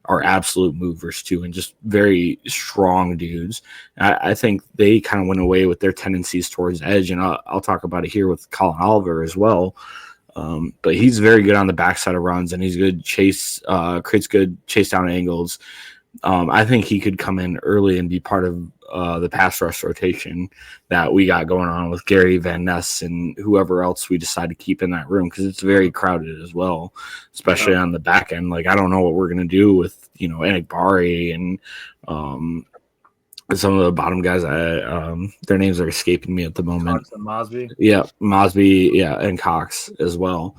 are absolute movers too, and just very strong dudes. I think they kind of went away with their tendencies towards edge, and I'll talk about it here with Colin Oliver as well. But he's very good on the backside of runs, and he's good creates good chase down angles. I think he could come in early and be part of the pass rush rotation that we got going on with Gary Van Ness and whoever else we decide to keep in that room, because it's very crowded as well, especially on the back end. Like, I don't know what we're going to do with, Anik Bari and some of the bottom guys. Their names are escaping me at the moment. Cox and Mosby. Yeah, Mosby, yeah, and Cox as well.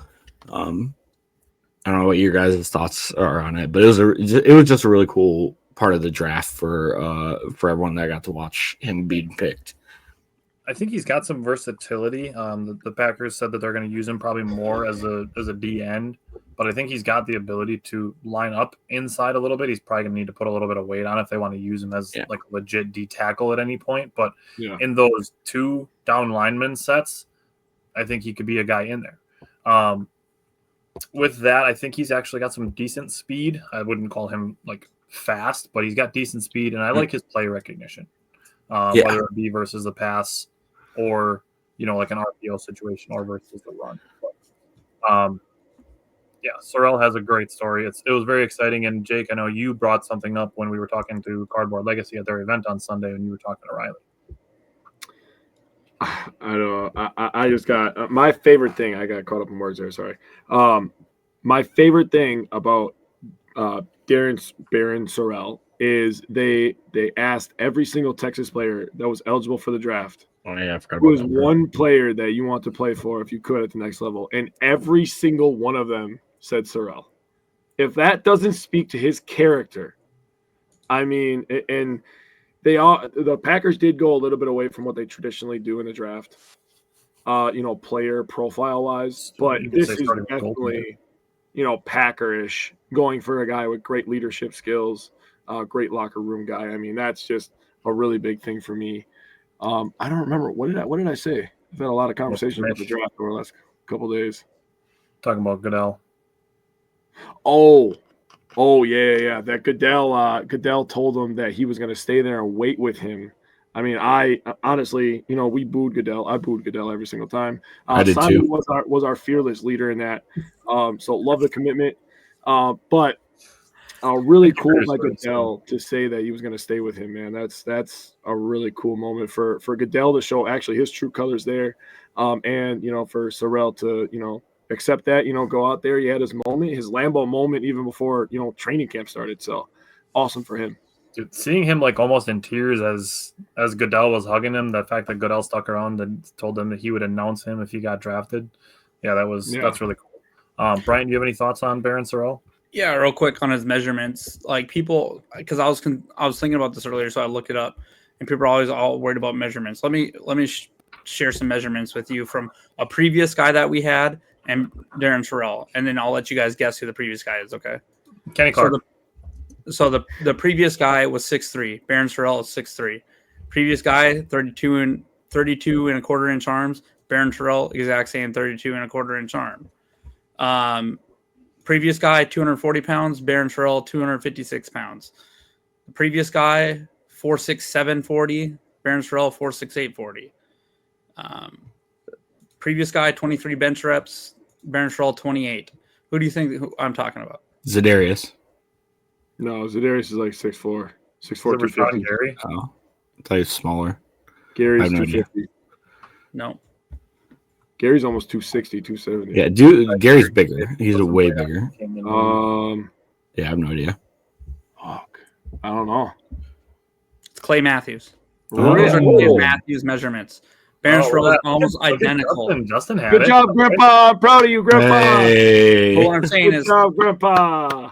I don't know what your guys' thoughts are on it, but it was just a really cool part of the draft for everyone that got to watch him being picked. I think he's got some versatility. The Packers said that they're going to use him probably more as a D end, but I think he's got the ability to line up inside a little bit. He's probably going to need to put a little bit of weight on if they want to use him as like a legit D tackle at any point. But in those 2 down lineman sets, I think he could be a guy in there. With that, I think he's actually got some decent speed. I wouldn't call him like fast, but he's got decent speed, and I like his play recognition, whether it be versus the pass or like an RPO situation or versus the run. But, Sorrell has a great story. It was very exciting. And Jake, I know you brought something up when we were talking to Cardboard Legacy at their event on Sunday, when you were talking to Riley. I don't know. I just got my favorite thing. I got caught up in words there. Sorry. My favorite thing about Barron Sorrell is they asked every single Texas player that was eligible for the draft. Oh yeah, I forgot who was one player that you want to play for if you could at the next level, and every single one of them said Sorrell. If that doesn't speak to his character, I mean, and the Packers did go a little bit away from what they traditionally do in the draft, player profile wise, but this is definitely, Packer-ish, going for a guy with great leadership skills, great locker room guy. I mean, that's just a really big thing for me. I don't remember what did I say? I've had a lot of conversations about the draft over the last couple of days. Talking about Goodell. Oh yeah. That Goodell told him that he was going to stay there and wait with him. I mean, I honestly, we booed Goodell. I booed Goodell every single time. I did Simon too. Was our fearless leader in that. So love the commitment. But really cool by Goodell to say that he was going to stay with him, man. That's a really cool moment for Goodell to show actually his true colors there. And for Sorrell to accept that, go out there. He had his moment, his Lambeau moment, even before training camp started. So awesome for him. Dude, seeing him like almost in tears as Goodell was hugging him, the fact that Goodell stuck around and told him that he would announce him if he got drafted. Yeah, that's really cool. Brian, do you have any thoughts on Barron Sorrell? Yeah, real quick on his measurements. Like people, because I was thinking about this earlier, so I looked it up, and people are always all worried about measurements. Let me share some measurements with you from a previous guy that we had and Darren Sorrell, and then I'll let you guys guess who the previous guy is. Okay, Kenny Clark. So the previous guy was 6'3". Barron Sorrell is 6'3". Previous guy 32 and a quarter inch arms. Barron Sorrell exact same 32 and a quarter inch arm. Previous guy, 240 pounds. Baron Terrell, 256 pounds. The previous guy, 46740. Baron Terrell, 46840. Previous guy, 23 bench reps. Baron Terrell, 28. Who do you think I'm talking about? Zadarius. No, Zadarius is like 6'4", 6'4", Is it Rashawn 250. Gary? Oh, I thought he was smaller. Gary's I have no idea. 250. No. Gary's almost 260, 270. Yeah, dude, Gary's bigger. He's a way bigger. Yeah, I have no idea. Fuck. I don't know. It's Clay Matthews. Oh. Those are Clay Matthews measurements. Baron Terrell is almost Look at identical. Justin had Good it. job, Grandpa. I'm proud of you, Grandpa. Hey. But what I'm saying Good is, job, Grandpa.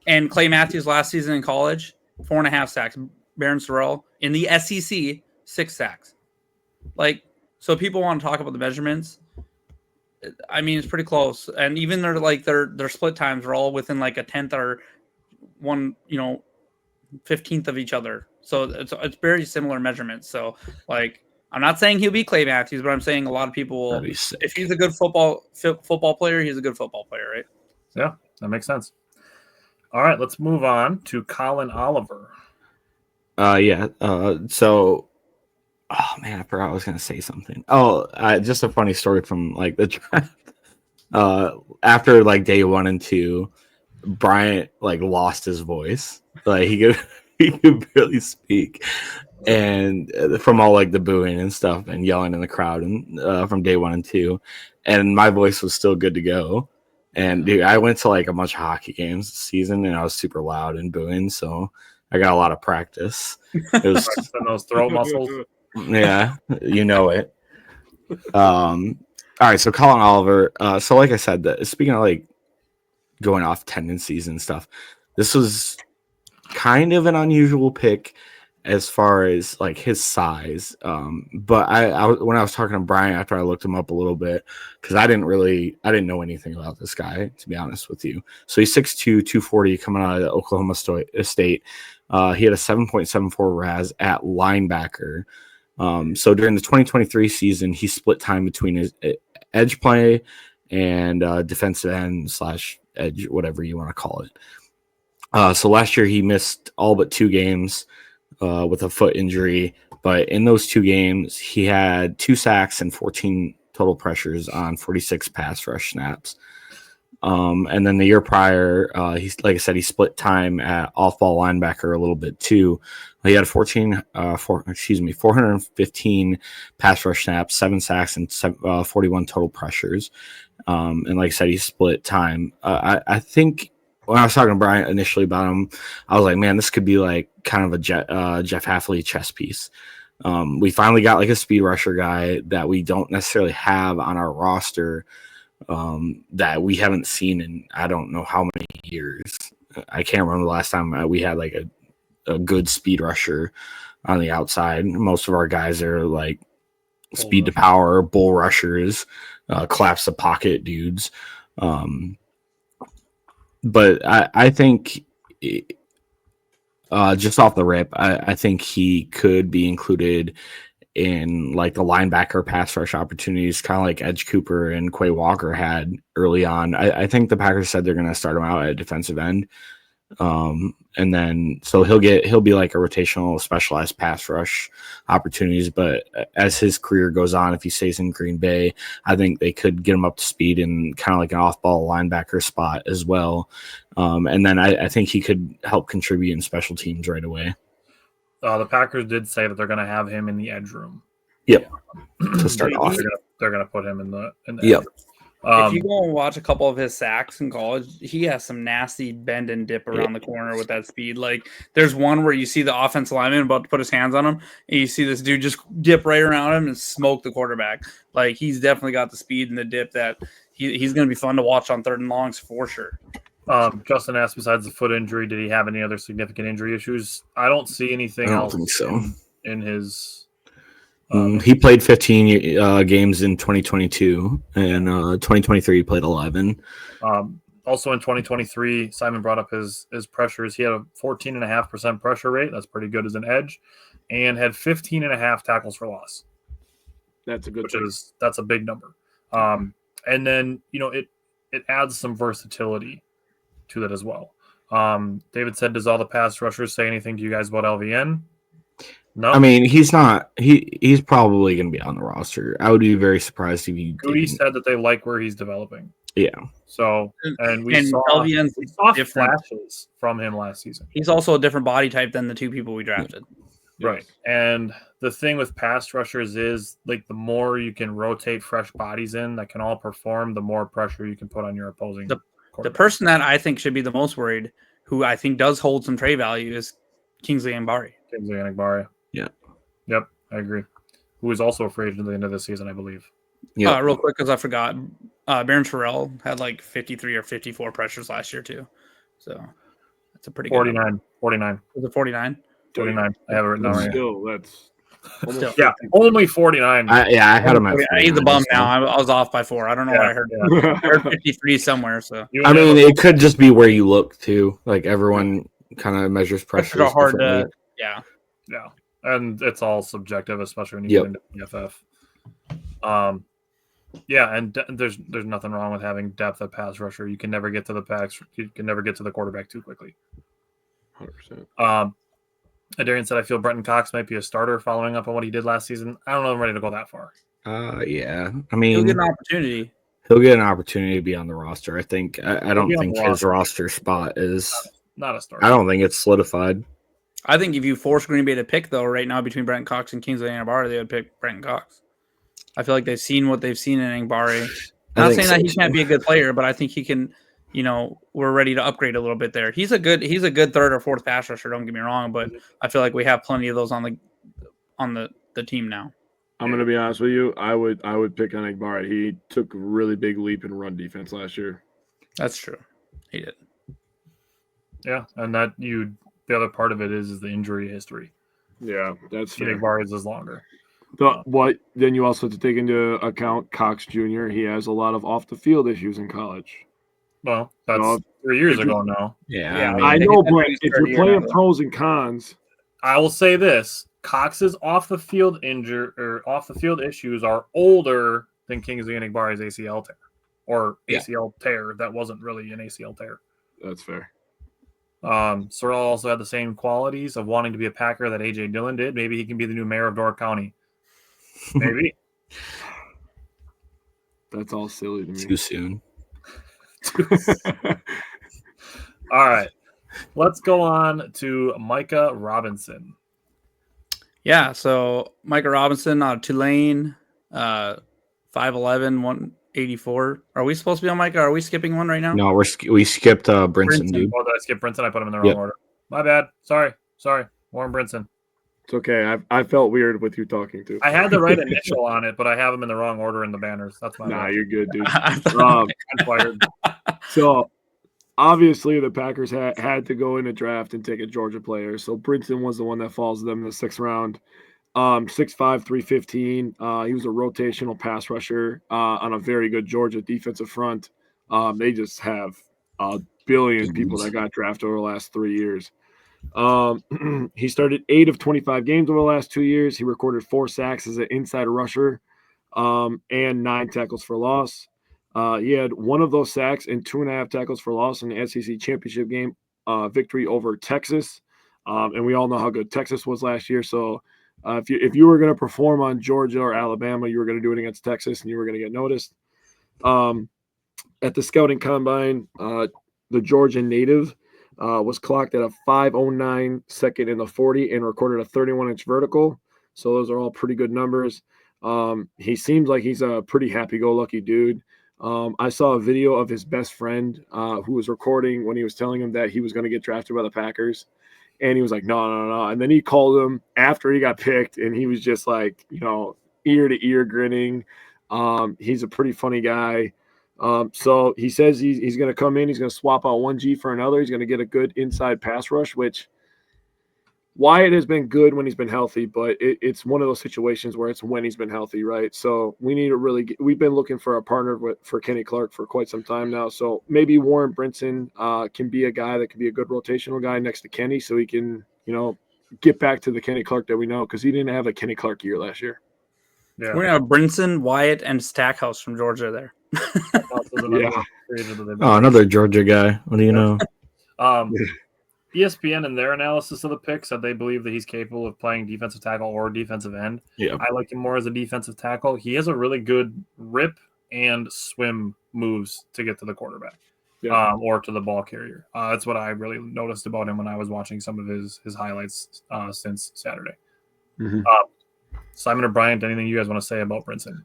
and Clay Matthews last season in college, 4.5 sacks. Baron Terrell in the SEC, 6 sacks. Like, so people want to talk about the measurements. I mean, it's pretty close, and even their split times are all within like a 10th or 15th of each other. So it's very similar measurements. So like, I'm not saying he'll be Clay Matthews, but I'm saying a lot of people will. If he's a good football player, he's a good football player, right? Yeah, that makes sense. All right, let's move on to Colin Oliver. So, oh man, I forgot I was gonna say something. Just a funny story from like the draft. After like day 1 and 2, Bryant like lost his voice. Like he could barely speak, and from all like the booing and stuff and yelling in the crowd, and from day 1 and 2, and my voice was still good to go. And dude, I went to like a bunch of hockey games this season, and I was super loud and booing, so I got a lot of practice. It was those throat muscles. Yeah, you know it. All right, so Colin Oliver. So like I said, speaking of like going off tendencies and stuff, this was kind of an unusual pick as far as like his size. But I when I was talking to Brian after I looked him up a little bit, because I didn't know anything about this guy, to be honest with you. So he's 6'2", 240, coming out of Oklahoma State. He had a 7.74 RAS at linebacker. So during the 2023 season, he split time between his edge play and defensive end / edge, whatever you want to call it. So last year he missed all but 2 games with a foot injury, but in those 2 games he had 2 sacks and 14 total pressures on 46 pass rush snaps. And then the year prior, like I said, he split time at off-ball linebacker a little bit too. He had 415 pass rush snaps, 7 sacks, and 41 total pressures. And like I said, he split time. I think when I was talking to Brian initially about him, I was like, man, this could be like kind of a Jeff Hafley chess piece. We finally got like a speed rusher guy that we don't necessarily have on our roster, that we haven't seen in I don't know how many years. I can't remember the last time we had like a good speed rusher on the outside. Most of our guys are like speed to power, bull rushers, collapse the pocket dudes. But I think just off the rip, I think he could be included in like the linebacker pass rush opportunities, kind of like Edge Cooper and Quay Walker had early on. I think the Packers said they're going to start him out at defensive end. And then so he'll be like a rotational specialized pass rush opportunities. But as his career goes on, if he stays in Green Bay, I think they could get him up to speed in kind of like an off-ball linebacker spot as well. And then I think he could help contribute in special teams right away. The Packers did say that they're going to have him in the edge room. Yep. To start off, they're going to put him in the yep. edge room. If you go and watch a couple of his sacks in college, he has some nasty bend and dip around the corner with that speed. Like there's one where you see the offensive lineman about to put his hands on him, and you see this dude just dip right around him and smoke the quarterback. Like he's definitely got the speed and the dip that he's going to be fun to watch on 3rd and longs for sure. Justin asked, besides the foot injury, did he have any other significant injury issues? I don't see anything else think so. in his. He played 15 games in 2022, and 2023 he played 11. Also in 2023, Simon brought up his pressures. He had a 14.5% pressure rate. That's pretty good as an edge, and had 15.5 tackles for loss. That's a good. That's a big number. And then it adds some versatility to that as well. David said, does all the pass rushers say anything to you guys about LVN? No. I mean, he's not. He's probably going to be on the roster. I would be very surprised if you Goody didn't. said that they like where he's developing. Yeah. So, and we saw LVN's different. flashes from him last season. He's also a different body type than the two people we drafted. Right. And the thing with pass rushers is, like, the more you can rotate fresh bodies in that can all perform, the more pressure you can put on your opposing. The person that I think should be the most worried, who I think does hold some trade value, is Kingsley Enagbare. Kingsley Enagbare. Yeah. Yep, I agree. Who is also a free agent at the end of the season, I believe. Yeah. Real quick, because I forgot, Baron Terrell had like 53 or 54 pressures last year too. So that's a pretty good 49. Was it 49? 49. I have it written down right Still, that's Still. Yeah, only 49. I had him at. He's a bum now. I was off by 4. I don't know why I heard that. Yeah. I heard 53 somewhere. So I mean, it could just be where you look too. Like everyone kind of measures pressure. pressures are hard to. Yeah. Yeah, and it's all subjective, especially when you get into PFF. Yeah, and there's nothing wrong with having depth at pass rusher. You can never get to the packs. You can never get to the quarterback too quickly. 100%. Darian said, I feel Brenton Cox might be a starter following up on what he did last season. I don't know if I'm ready to go that far. Yeah. I mean, He'll get an opportunity. He'll get an opportunity to be on the roster. I think. I don't think his roster spot is not a starter. I don't think it's solidified. I think if you force Green Bay to pick, though, right now between Brenton Cox and Kingsley Enagbare, they would pick Brenton Cox. I feel like they've seen what they've seen in Enagbare. Not saying that he can't be a good player, but I think he can. We're ready to upgrade a little bit there. He's a good third or fourth pass rusher. Don't get me wrong, but I feel like we have plenty of those on the team now. I'm gonna be honest with you. I would pick on Enagbare. He took a really big leap in run defense last year. That's true. He did. Yeah, and the other part of it is the injury history. Yeah, that's fair. Enagbare is longer. Then you also have to take into account Cox Jr. He has a lot of off the field issues in college. Well, that's 3 years ago now. Yeah, I know, but if you're playing pros and cons, I will say this: Cox's off the field issues are older than Kingsley Enagbare's ACL tear or ACL tear that wasn't really an ACL tear. That's fair. Sorrell also had the same qualities of wanting to be a Packer that AJ Dillon did. Maybe he can be the new mayor of Door County. Maybe. That's all silly to me. Too soon. All right. Let's go on to Micah Robinson. Yeah, so Micah Robinson out of Tulane, 5'11", 184. Are we supposed to be on Micah? Are we skipping one right now? No, we skipped Brinson, dude. Oh, did I skip Brinson? I put him in the wrong order. My bad. Sorry. Warren Brinson. It's okay. I felt weird with you talking to. I had the right initial on it, but I have him in the wrong order in the banners. That's my bad. You're good, dude. I'm fired. So obviously the Packers had to go in a draft and take a Georgia player. So Brinson was the one that falls to them in the 6th round. 6'5", 315. He was a rotational pass rusher on a very good Georgia defensive front. They just have a billion people that got drafted over the last 3 years. He started 8 of 25 games over the last 2 years. He recorded 4 sacks as an inside rusher and 9 tackles for loss. He had 1 of those sacks and 2.5 tackles for loss in the SEC championship game victory over Texas. And we all know how good Texas was last year. So if you were going to perform on Georgia or Alabama, you were going to do it against Texas and you were going to get noticed. At the scouting combine, the Georgia native was clocked at a 5.09 second in the 40 and recorded a 31-inch vertical. So those are all pretty good numbers. He seems like he's a pretty happy-go-lucky dude. I saw a video of his best friend who was recording when he was telling him that he was going to get drafted by the Packers. And he was like, no. And then he called him after he got picked, and he was just like, ear to ear grinning. He's a pretty funny guy. So he says he's going to come in. He's going to swap out 1G for another. He's going to get a good inside pass rush, which Wyatt has been good when he's been healthy, but it's one of those situations where it's when he's been healthy, right? So we need to really we've been looking for a partner for Kenny Clark for quite some time now. So maybe Warren Brinson can be a guy that can be a good rotational guy next to Kenny so he can, get back to the Kenny Clark that we know because he didn't have a Kenny Clark year last year. Yeah. We're going to have Brinson, Wyatt, and Stackhouse from Georgia there. Yeah. Oh, another Georgia guy. What do you know? ESPN in their analysis of the pick said they believe that he's capable of playing defensive tackle or defensive end. Yeah. I like him more as a defensive tackle. He has a really good rip and swim moves to get to the quarterback. Yeah. Or to the ball carrier. That's what I really noticed about him when I was watching some of his highlights since Saturday. Mhm. Simon or Bryant, anything you guys want to say about Brinson?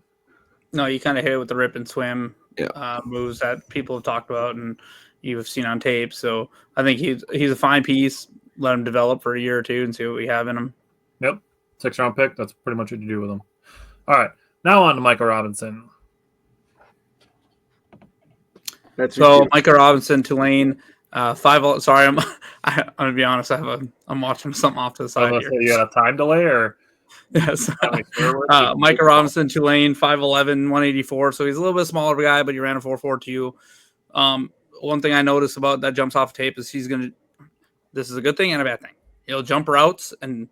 No, you kind of hit it with the rip and swim Yeah. moves that people have talked about and you've seen on tape. So I think he's a fine piece. Let him develop for a year or two and see what we have in him. Yep. 6th-round pick. That's pretty much what you do with him. All right. Now on to Michael Robinson. So Micah Robinson, Tulane, 5. Sorry, I'm gonna be honest. I'm watching something off to the side here. You got a time delay or? Yes. Micah Robinson, Tulane, 5'11", 184. So he's a little bit smaller of a guy, but he ran a 4.42. One thing I noticed about that jumps off tape is this is a good thing and a bad thing. He'll jump routes and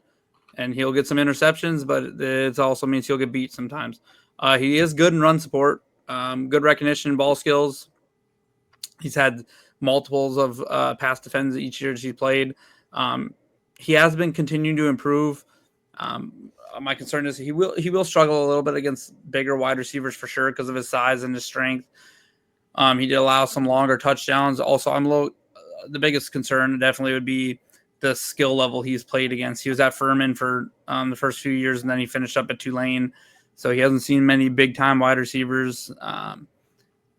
he'll get some interceptions, but it also means he'll get beat sometimes. He is good in run support, good recognition, ball skills. He's had multiples of pass defense each year he's played. He has been continuing to improve. My concern is he will struggle a little bit against bigger wide receivers for sure because of his size and his strength. He did allow some longer touchdowns. Also, the biggest concern definitely would be the skill level he's played against. He was at Furman for the first few years, and then he finished up at Tulane. So he hasn't seen many big-time wide receivers.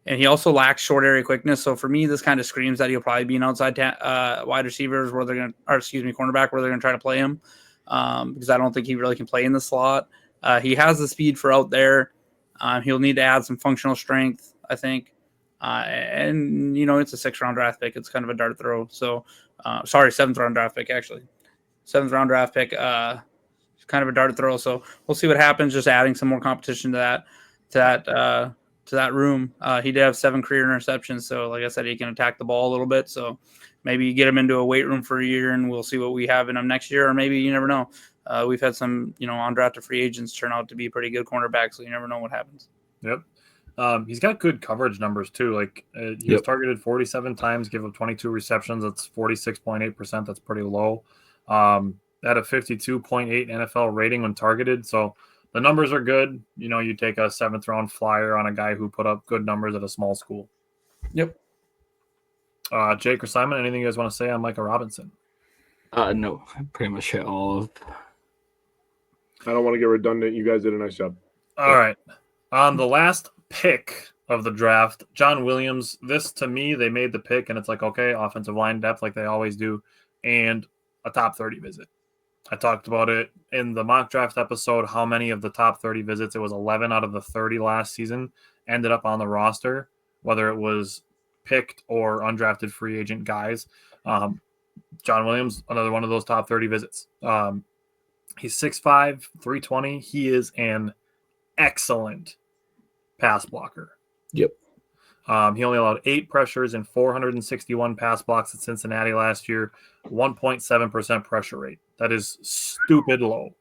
And he also lacks short area quickness. So for me, this kind of screams that he'll probably be an outside wide receivers cornerback where they're going to try to play him because I don't think he really can play in the slot. He has the speed for out there. He'll need to add some functional strength, I think. And, it's a 6th-round draft pick. It's kind of a dart throw. So, 7th-round draft pick, actually. 7th-round draft pick, kind of a dart throw. So we'll see what happens, just adding some more competition to that room. He did have 7 career interceptions. So, like I said, he can attack the ball a little bit. So maybe you get him into a weight room for a year and we'll see what we have in him next year. Or maybe you never know. We've had some, undrafted free agents turn out to be pretty good cornerbacks. So you never know what happens. Yep. He's got good coverage numbers too. Like he was targeted 47 times, give up 22 receptions. That's 46.8%. That's pretty low. Had a 52.8 NFL rating when targeted. So the numbers are good. You take a 7th-round flyer on a guy who put up good numbers at a small school. Yep. Jake or Simon, anything you guys want to say on Micah Robinson? No, I pretty much hit all of. I don't want to get redundant. You guys did a nice job. All right. On the last pick of the draft, John Williams. This, to me, they made the pick, and it's like, okay, offensive line depth like they always do, and a top 30 visit. I talked about it in the mock draft episode, how many of the top 30 visits, it was 11 out of the 30 last season, ended up on the roster, whether it was picked or undrafted free agent guys. John Williams, another one of those top 30 visits. He's 6'5", 320. He is an excellent pass blocker. Yep. He only allowed 8 pressures and 461 pass blocks at Cincinnati last year, 1.7% pressure rate. That is stupid low.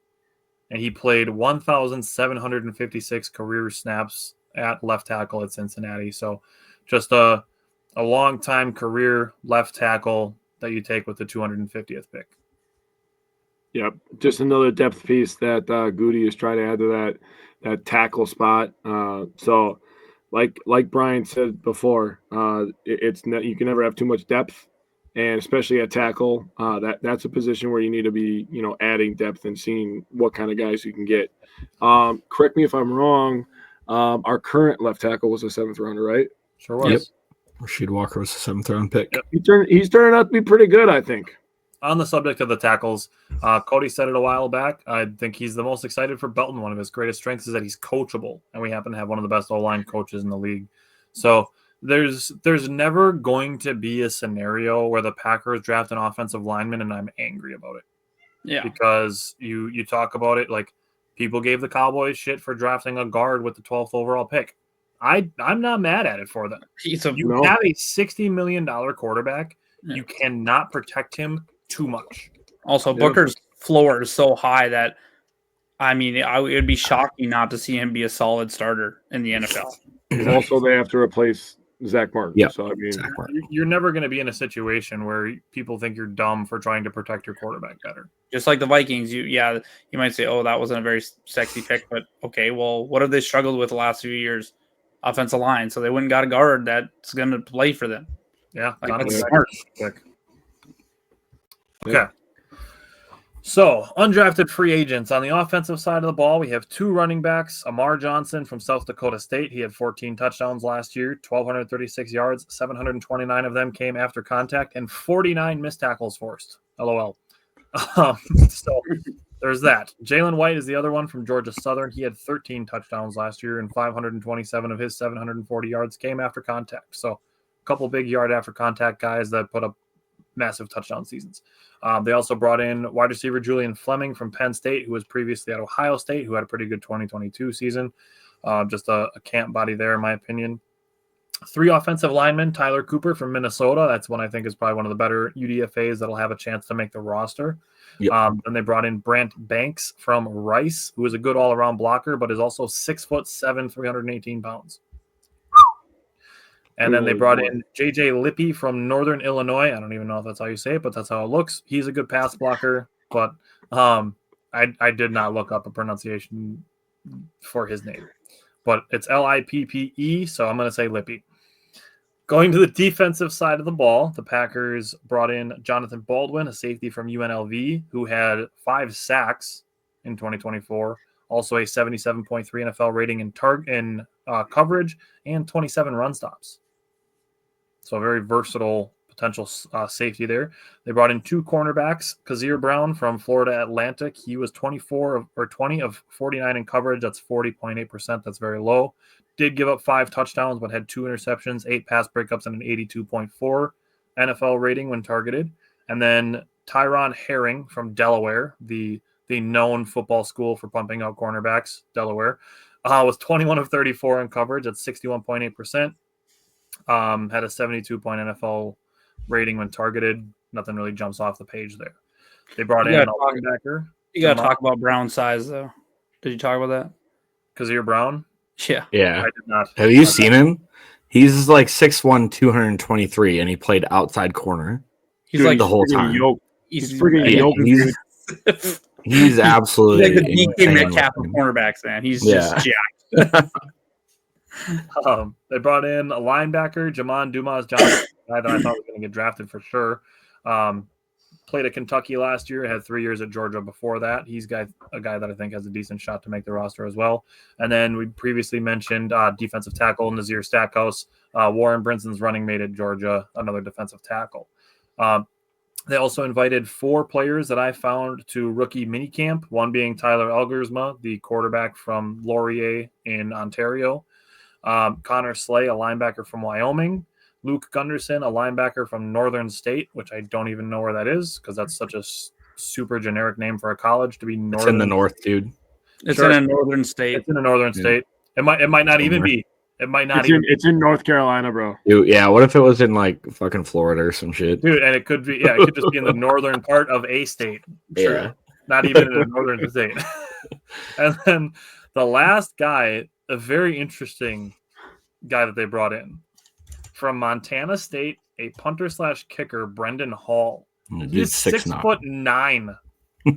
And he played 1,756 career snaps at left tackle at Cincinnati. So just a long-time career left tackle that you take with the 250th pick. Yep. Just another depth piece that Goody is trying to add to that tackle spot. So like Brian said before, you can never have too much depth, and especially at tackle, that's a position where you need to be, adding depth and seeing what kind of guys you can get. Correct me if I'm wrong. Our current left tackle was a 7th rounder, right? Sure was. Yep. Rasheed Walker was a 7th-round pick. Yep. He's turning out to be pretty good, I think. On the subject of the tackles, Cody said it a while back. I think he's the most excited for Belton. One of his greatest strengths is that he's coachable, and we happen to have one of the best O-line coaches in the league. So there's never going to be a scenario where the Packers draft an offensive lineman and I'm angry about it. Yeah. Because you talk about it like people gave the Cowboys shit for drafting a guard with the 12th overall pick. I'm not mad at it for them. You have a $60 million quarterback. Yeah. You cannot protect him too much. Also, Booker's floor is so high that, it would be shocking not to see him be a solid starter in the NFL. Also, they have to replace Zach Martin. Yep. So I mean, Zach Martin. You're never going to be in a situation where people think you're dumb for trying to protect your quarterback better. Just like the Vikings, you might say, oh, that wasn't a very sexy pick, but okay, well, what have they struggled with the last few years? Offensive line, so they wouldn't got a guard that's going to play for them. Yeah, Like, Donovan that's Jackson smart. pick. Okay. So, undrafted free agents. On the offensive side of the ball, we have 2 running backs. Amar Johnson from South Dakota State. He had 14 touchdowns last year, 1,236 yards, 729 of them came after contact, and 49 missed tackles forced. LOL. So, there's that. Jalen White is the other one from Georgia Southern. He had 13 touchdowns last year, and 527 of his 740 yards came after contact. So, a couple big yard after contact guys that put up massive touchdown seasons. They also brought in wide receiver Julian Fleming from Penn State, who was previously at Ohio State, who had a pretty good 2022 season. Just a camp body there, in my opinion. 3 offensive linemen, Tyler Cooper from Minnesota. That's one I think is probably one of the better UDFAs that'll have a chance to make the roster. Yep. Then they brought in Brant Banks from Rice, who is a good all-around blocker, but is also 6'7", 318 pounds. And then they brought in J.J. Lippy from Northern Illinois. I don't even know if that's how you say it, but that's how it looks. He's a good pass blocker, but I did not look up a pronunciation for his name. But it's Lippe, so I'm going to say Lippy. Going to the defensive side of the ball, the Packers brought in Jonathan Baldwin, a safety from UNLV, who had 5 sacks in 2024. Also a 77.3 NFL rating in coverage and 27 run stops. So a very versatile potential safety there. They brought in 2 cornerbacks. Kazir Brown from Florida Atlantic. He was 20 of 49 in coverage. That's 40.8%. That's very low. Did give up 5 touchdowns, but had 2 interceptions, 8 pass breakups, and an 82.4 NFL rating when targeted. And then Tyron Herring from Delaware, the known football school for pumping out cornerbacks, Delaware, was 21 of 34 in coverage at 61.8%. Had a 72-point NFL rating when targeted. Nothing really jumps off the page there. They brought in a linebacker. You got to talk about Brown's size, though. Did you talk about that? Kazir Brown? Yeah. Yeah. I did not. Have you seen him? He's like 6'1", 223, and he played outside corner. He's like the whole time. He's freaking yoked. He's absolutely like the DK Metcalf of cornerbacks, man. He's just jacked. They brought in a linebacker, Jamon Dumas-Johnson, a guy that I thought was going to get drafted for sure. Played at Kentucky last year, had 3 years at Georgia before that. He's a guy that I think has a decent shot to make the roster as well. And then we previously mentioned defensive tackle Nazir Stackhouse, Warren Brinson's running mate at Georgia, another defensive tackle. They also invited 4 players that I found to rookie minicamp, one being Tyler Elgersma, the quarterback from Laurier in Ontario, Connor Slay, a linebacker from Wyoming, Luke Gunderson, a linebacker from Northern State, which I don't even know where that is because that's such a super generic name for a college to be Northern. It's in the north, dude. It's in a Northern State. It's in a Northern State. It might not even be. It might not It's in North Carolina, bro. Dude, yeah, what if it was in like fucking Florida or some shit? Dude, and it could be, it could just be in the northern part of a state. Sure. Yeah. Not even in a northern state. And then the last guy, a very interesting guy that they brought in from Montana State, a punter / kicker, Brendan Hall. He's 6'9". We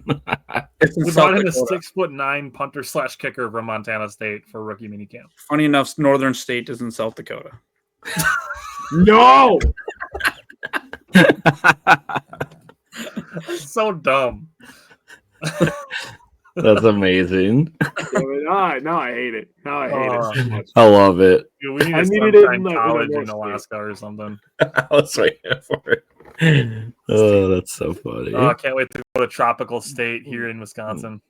brought in a 6'9" punter / kicker from Montana State for rookie minicamp. Funny enough, Northern State is in South Dakota. No. So dumb. That's amazing. Now I hate it. Now I hate it so much. I love it. Dude, we need I to needed start it in college in North Alaska or something. I was waiting for it. Oh, that's so funny. Oh, I can't wait to go to tropical state here in Wisconsin.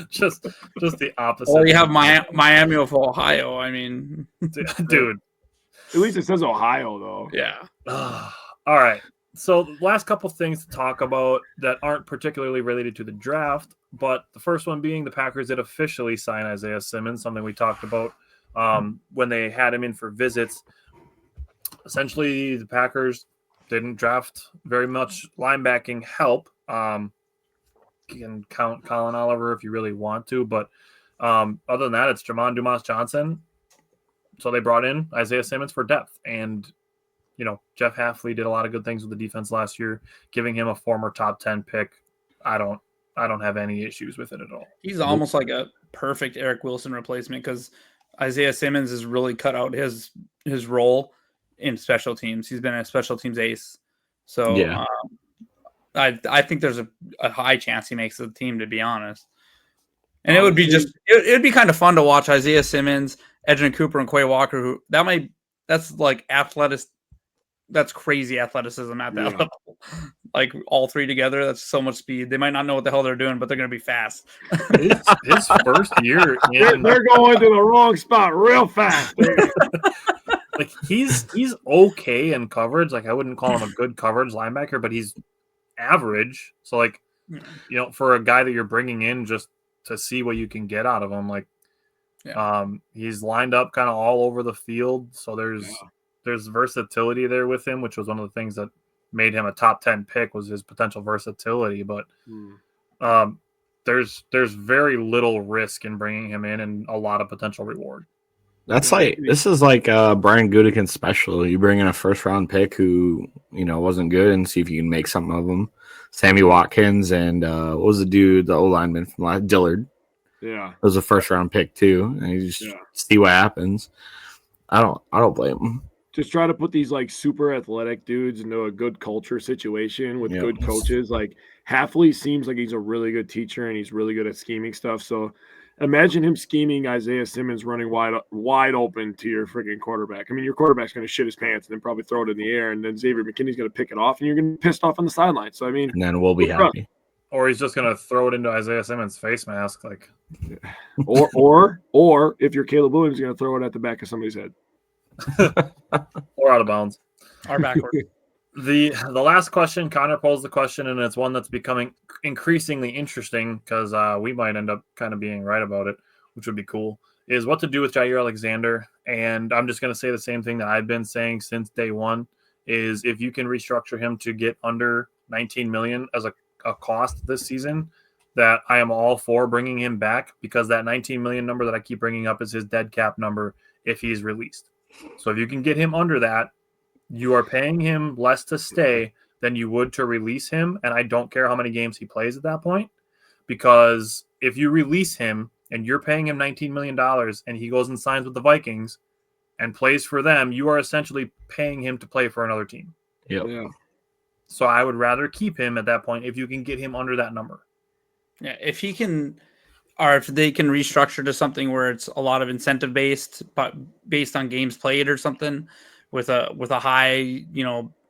just the opposite. Well, you have Miami of Ohio. I mean, dude. At least it says Ohio, though. Yeah. All right. So the last couple things to talk about that aren't particularly related to the draft, but the first one being the Packers did officially sign Isaiah Simmons, something we talked about when they had him in for visits. Essentially, the Packers didn't draft very much linebacking help. You can count Colin Oliver if you really want to, but Other than that, it's Jamon Dumas Johnson. So they brought in Isaiah Simmons for depth. And, Jeff Hafley did a lot of good things with the defense last year, giving him a former top 10 pick. I don't have any issues with it at all. He's almost like a perfect Eric Wilson replacement because Isaiah Simmons has really cut out his role in special teams. He's been a special teams ace. So Yeah. I think there's a high chance he makes the team, to be honest. And it would be it would be kind of fun to watch Isaiah Simmons, Edgerrin Cooper, and Quay Walker. That's like athletic. That's crazy athleticism at that level. Like all three together, that's so much speed. They might not know what the hell they're doing, but they're going to be fast. His first year, they're going to the wrong spot real fast. Like he's okay in coverage. Like I wouldn't call him a good coverage linebacker, but he's average. So like, for a guy that you're bringing in just to see what you can get out of him, like, he's lined up kind of all over the field. So there's versatility there with him, which was one of the things that made him a top 10 pick was his potential versatility. But there's very little risk in bringing him in and a lot of potential reward. This is like Brian Gutekunst special. You bring in a first round pick who wasn't good and see if you can make something of him. Sammy Watkins and what was the dude, the O lineman from last Dillard? Yeah, it was a first round pick too. And you just see what happens. I don't blame him. Just try to put these like super athletic dudes into a good culture situation with good coaches. Like Hafley seems like he's a really good teacher and he's really good at scheming stuff. So imagine him scheming Isaiah Simmons running wide open to your freaking quarterback. I mean, your quarterback's going to shit his pants and then probably throw it in the air, and then Xavier McKinney's going to pick it off, and you're going to be pissed off on the sideline. So I mean, and then we'll be happy. Or he's just going to throw it into Isaiah Simmons' face mask, like. or if you're Caleb Williams, you're going to throw it at the back of somebody's head. Or out of bounds. Or backward. The last question, Connor posed the question, and it's one that's becoming increasingly interesting because we might end up kind of being right about it, which would be cool, is what to do with Jair Alexander. And I'm just going to say the same thing that I've been saying since day one, is if you can restructure him to get under $19 million as a cost this season, that I am all for bringing him back, because that $19 million number that I keep bringing up is his dead cap number if he's released. So if you can get him under that, you are paying him less to stay than you would to release him. And I don't care how many games he plays at that point, because if you release him and you're paying him $19 million and he goes and signs with the Vikings and plays for them, you are essentially paying him to play for another team. Yep. Yeah. So I would rather keep him at that point if you can get him under that number. Yeah, if he can, or if they can restructure to something where it's a lot of incentive based, but based on games played or something, with a high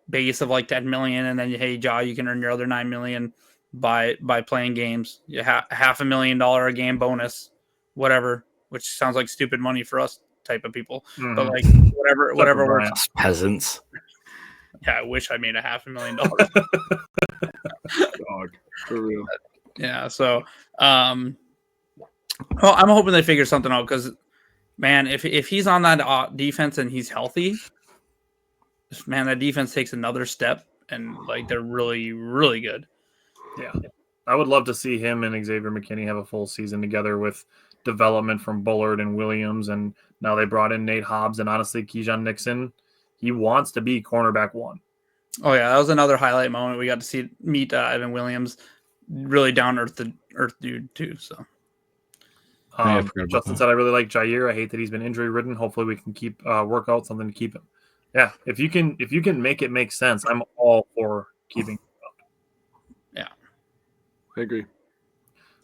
base of like 10 million, and then hey, Ja, you can earn your other 9 million by playing games. You $500,000 a game bonus, whatever, which sounds like stupid money for us type of people, but like whatever works. Peasants. Yeah, I wish I made $500,000. Dog, for real. Yeah, so well, I'm hoping they figure something out, because man, if he's on that defense and he's healthy, man, that defense takes another step, and like they're really, really good. Yeah, I would love to see him and Xavier McKinney have a full season together with development from Bullard and Williams, and now they brought in Nate Hobbs, and honestly, Keyshawn Nixon, he wants to be cornerback one. Oh yeah, that was another highlight moment. We got to meet Evan Williams, really down earth dude too. So Justin said, I really like Jair. I hate that he's been injury ridden. Hopefully we can keep work out something to keep him. Yeah, if you can make it make sense, I'm all for keeping him up. Yeah, I agree.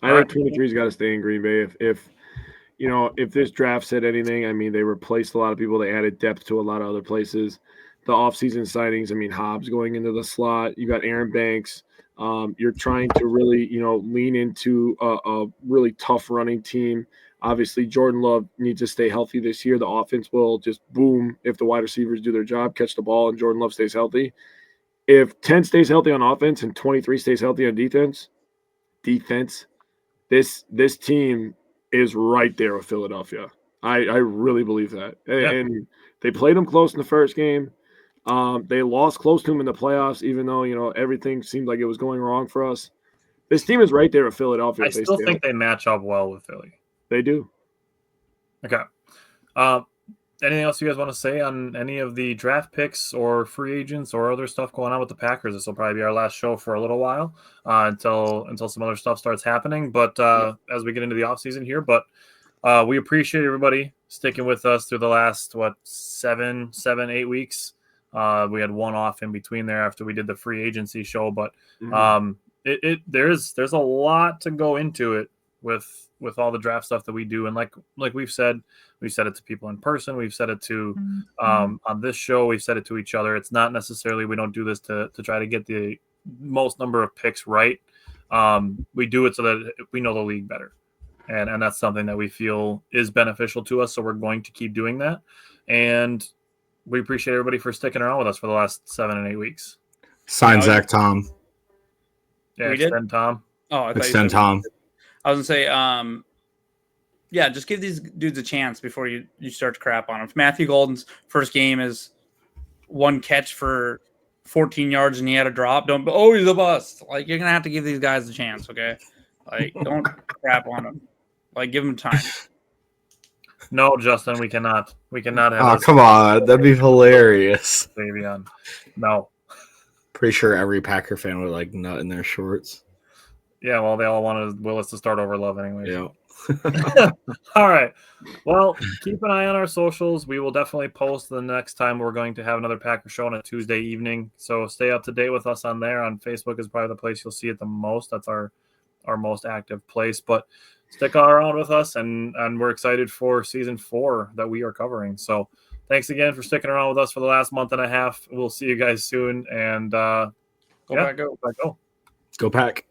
I think 23's got to stay in Green Bay. If this draft said anything, I mean, they replaced a lot of people. They added depth to a lot of other places. The offseason signings, I mean, Hobbs going into the slot. You got Aaron Banks. You're trying to really, lean into a really tough running team. Obviously, Jordan Love needs to stay healthy this year. The offense will just boom if the wide receivers do their job, catch the ball, and Jordan Love stays healthy. If 10 stays healthy on offense and 23 stays healthy on defense, this team is right there with Philadelphia. I really believe that. Yeah. And they played them close in the first game. They lost close to them in the playoffs, even though, everything seemed like it was going wrong for us. This team is right there with Philadelphia. I still think they match up well with Philly. They do. Okay. Anything else you guys want to say on any of the draft picks or free agents or other stuff going on with the Packers? This will probably be our last show for a little while until some other stuff starts happening. But as we get into the offseason here, we appreciate everybody sticking with us through the last 8 weeks. We had one off in between there after we did the free agency show, but there's a lot to go into it with all the draft stuff that we do, and like we've said it to people in person, we've said it to on this show, we've said it to each other. It's not necessarily, we don't do this to try to get the most number of picks right. We do it so that we know the league better, and that's something that we feel is beneficial to us, so we're going to keep doing that. And we appreciate everybody for sticking around with us for the last 7 and 8 weeks. Sign Zach Tom. Yeah, We did? extend Tom. Oh, I thought you Extend said- Tom. I was gonna say, yeah, just give these dudes a chance before you start to crap on them. If Matthew Golden's first game is one catch for 14 yards and he had a drop, he's a bust. Like, you're gonna have to give these guys a chance, okay? Like, don't crap on them. Like, give them time. No, Justin, we cannot. We cannot have. Oh, come on. That'd be hilarious. Davion. No. Pretty sure every Packer fan would like nut in their shorts. Yeah, well, they all wanted Willis to start over Love anyway. Yeah. All right. Well, keep an eye on our socials. We will definitely post the next time we're going to have another Packer show on a Tuesday evening. So stay up to date with us on there. On Facebook is probably the place you'll see it the most. That's our most active place. But stick around with us, and we're excited for season 4 that we are covering. So thanks again for sticking around with us for the last month and a half. We'll see you guys soon. And Go back, go. Go. Go Pack.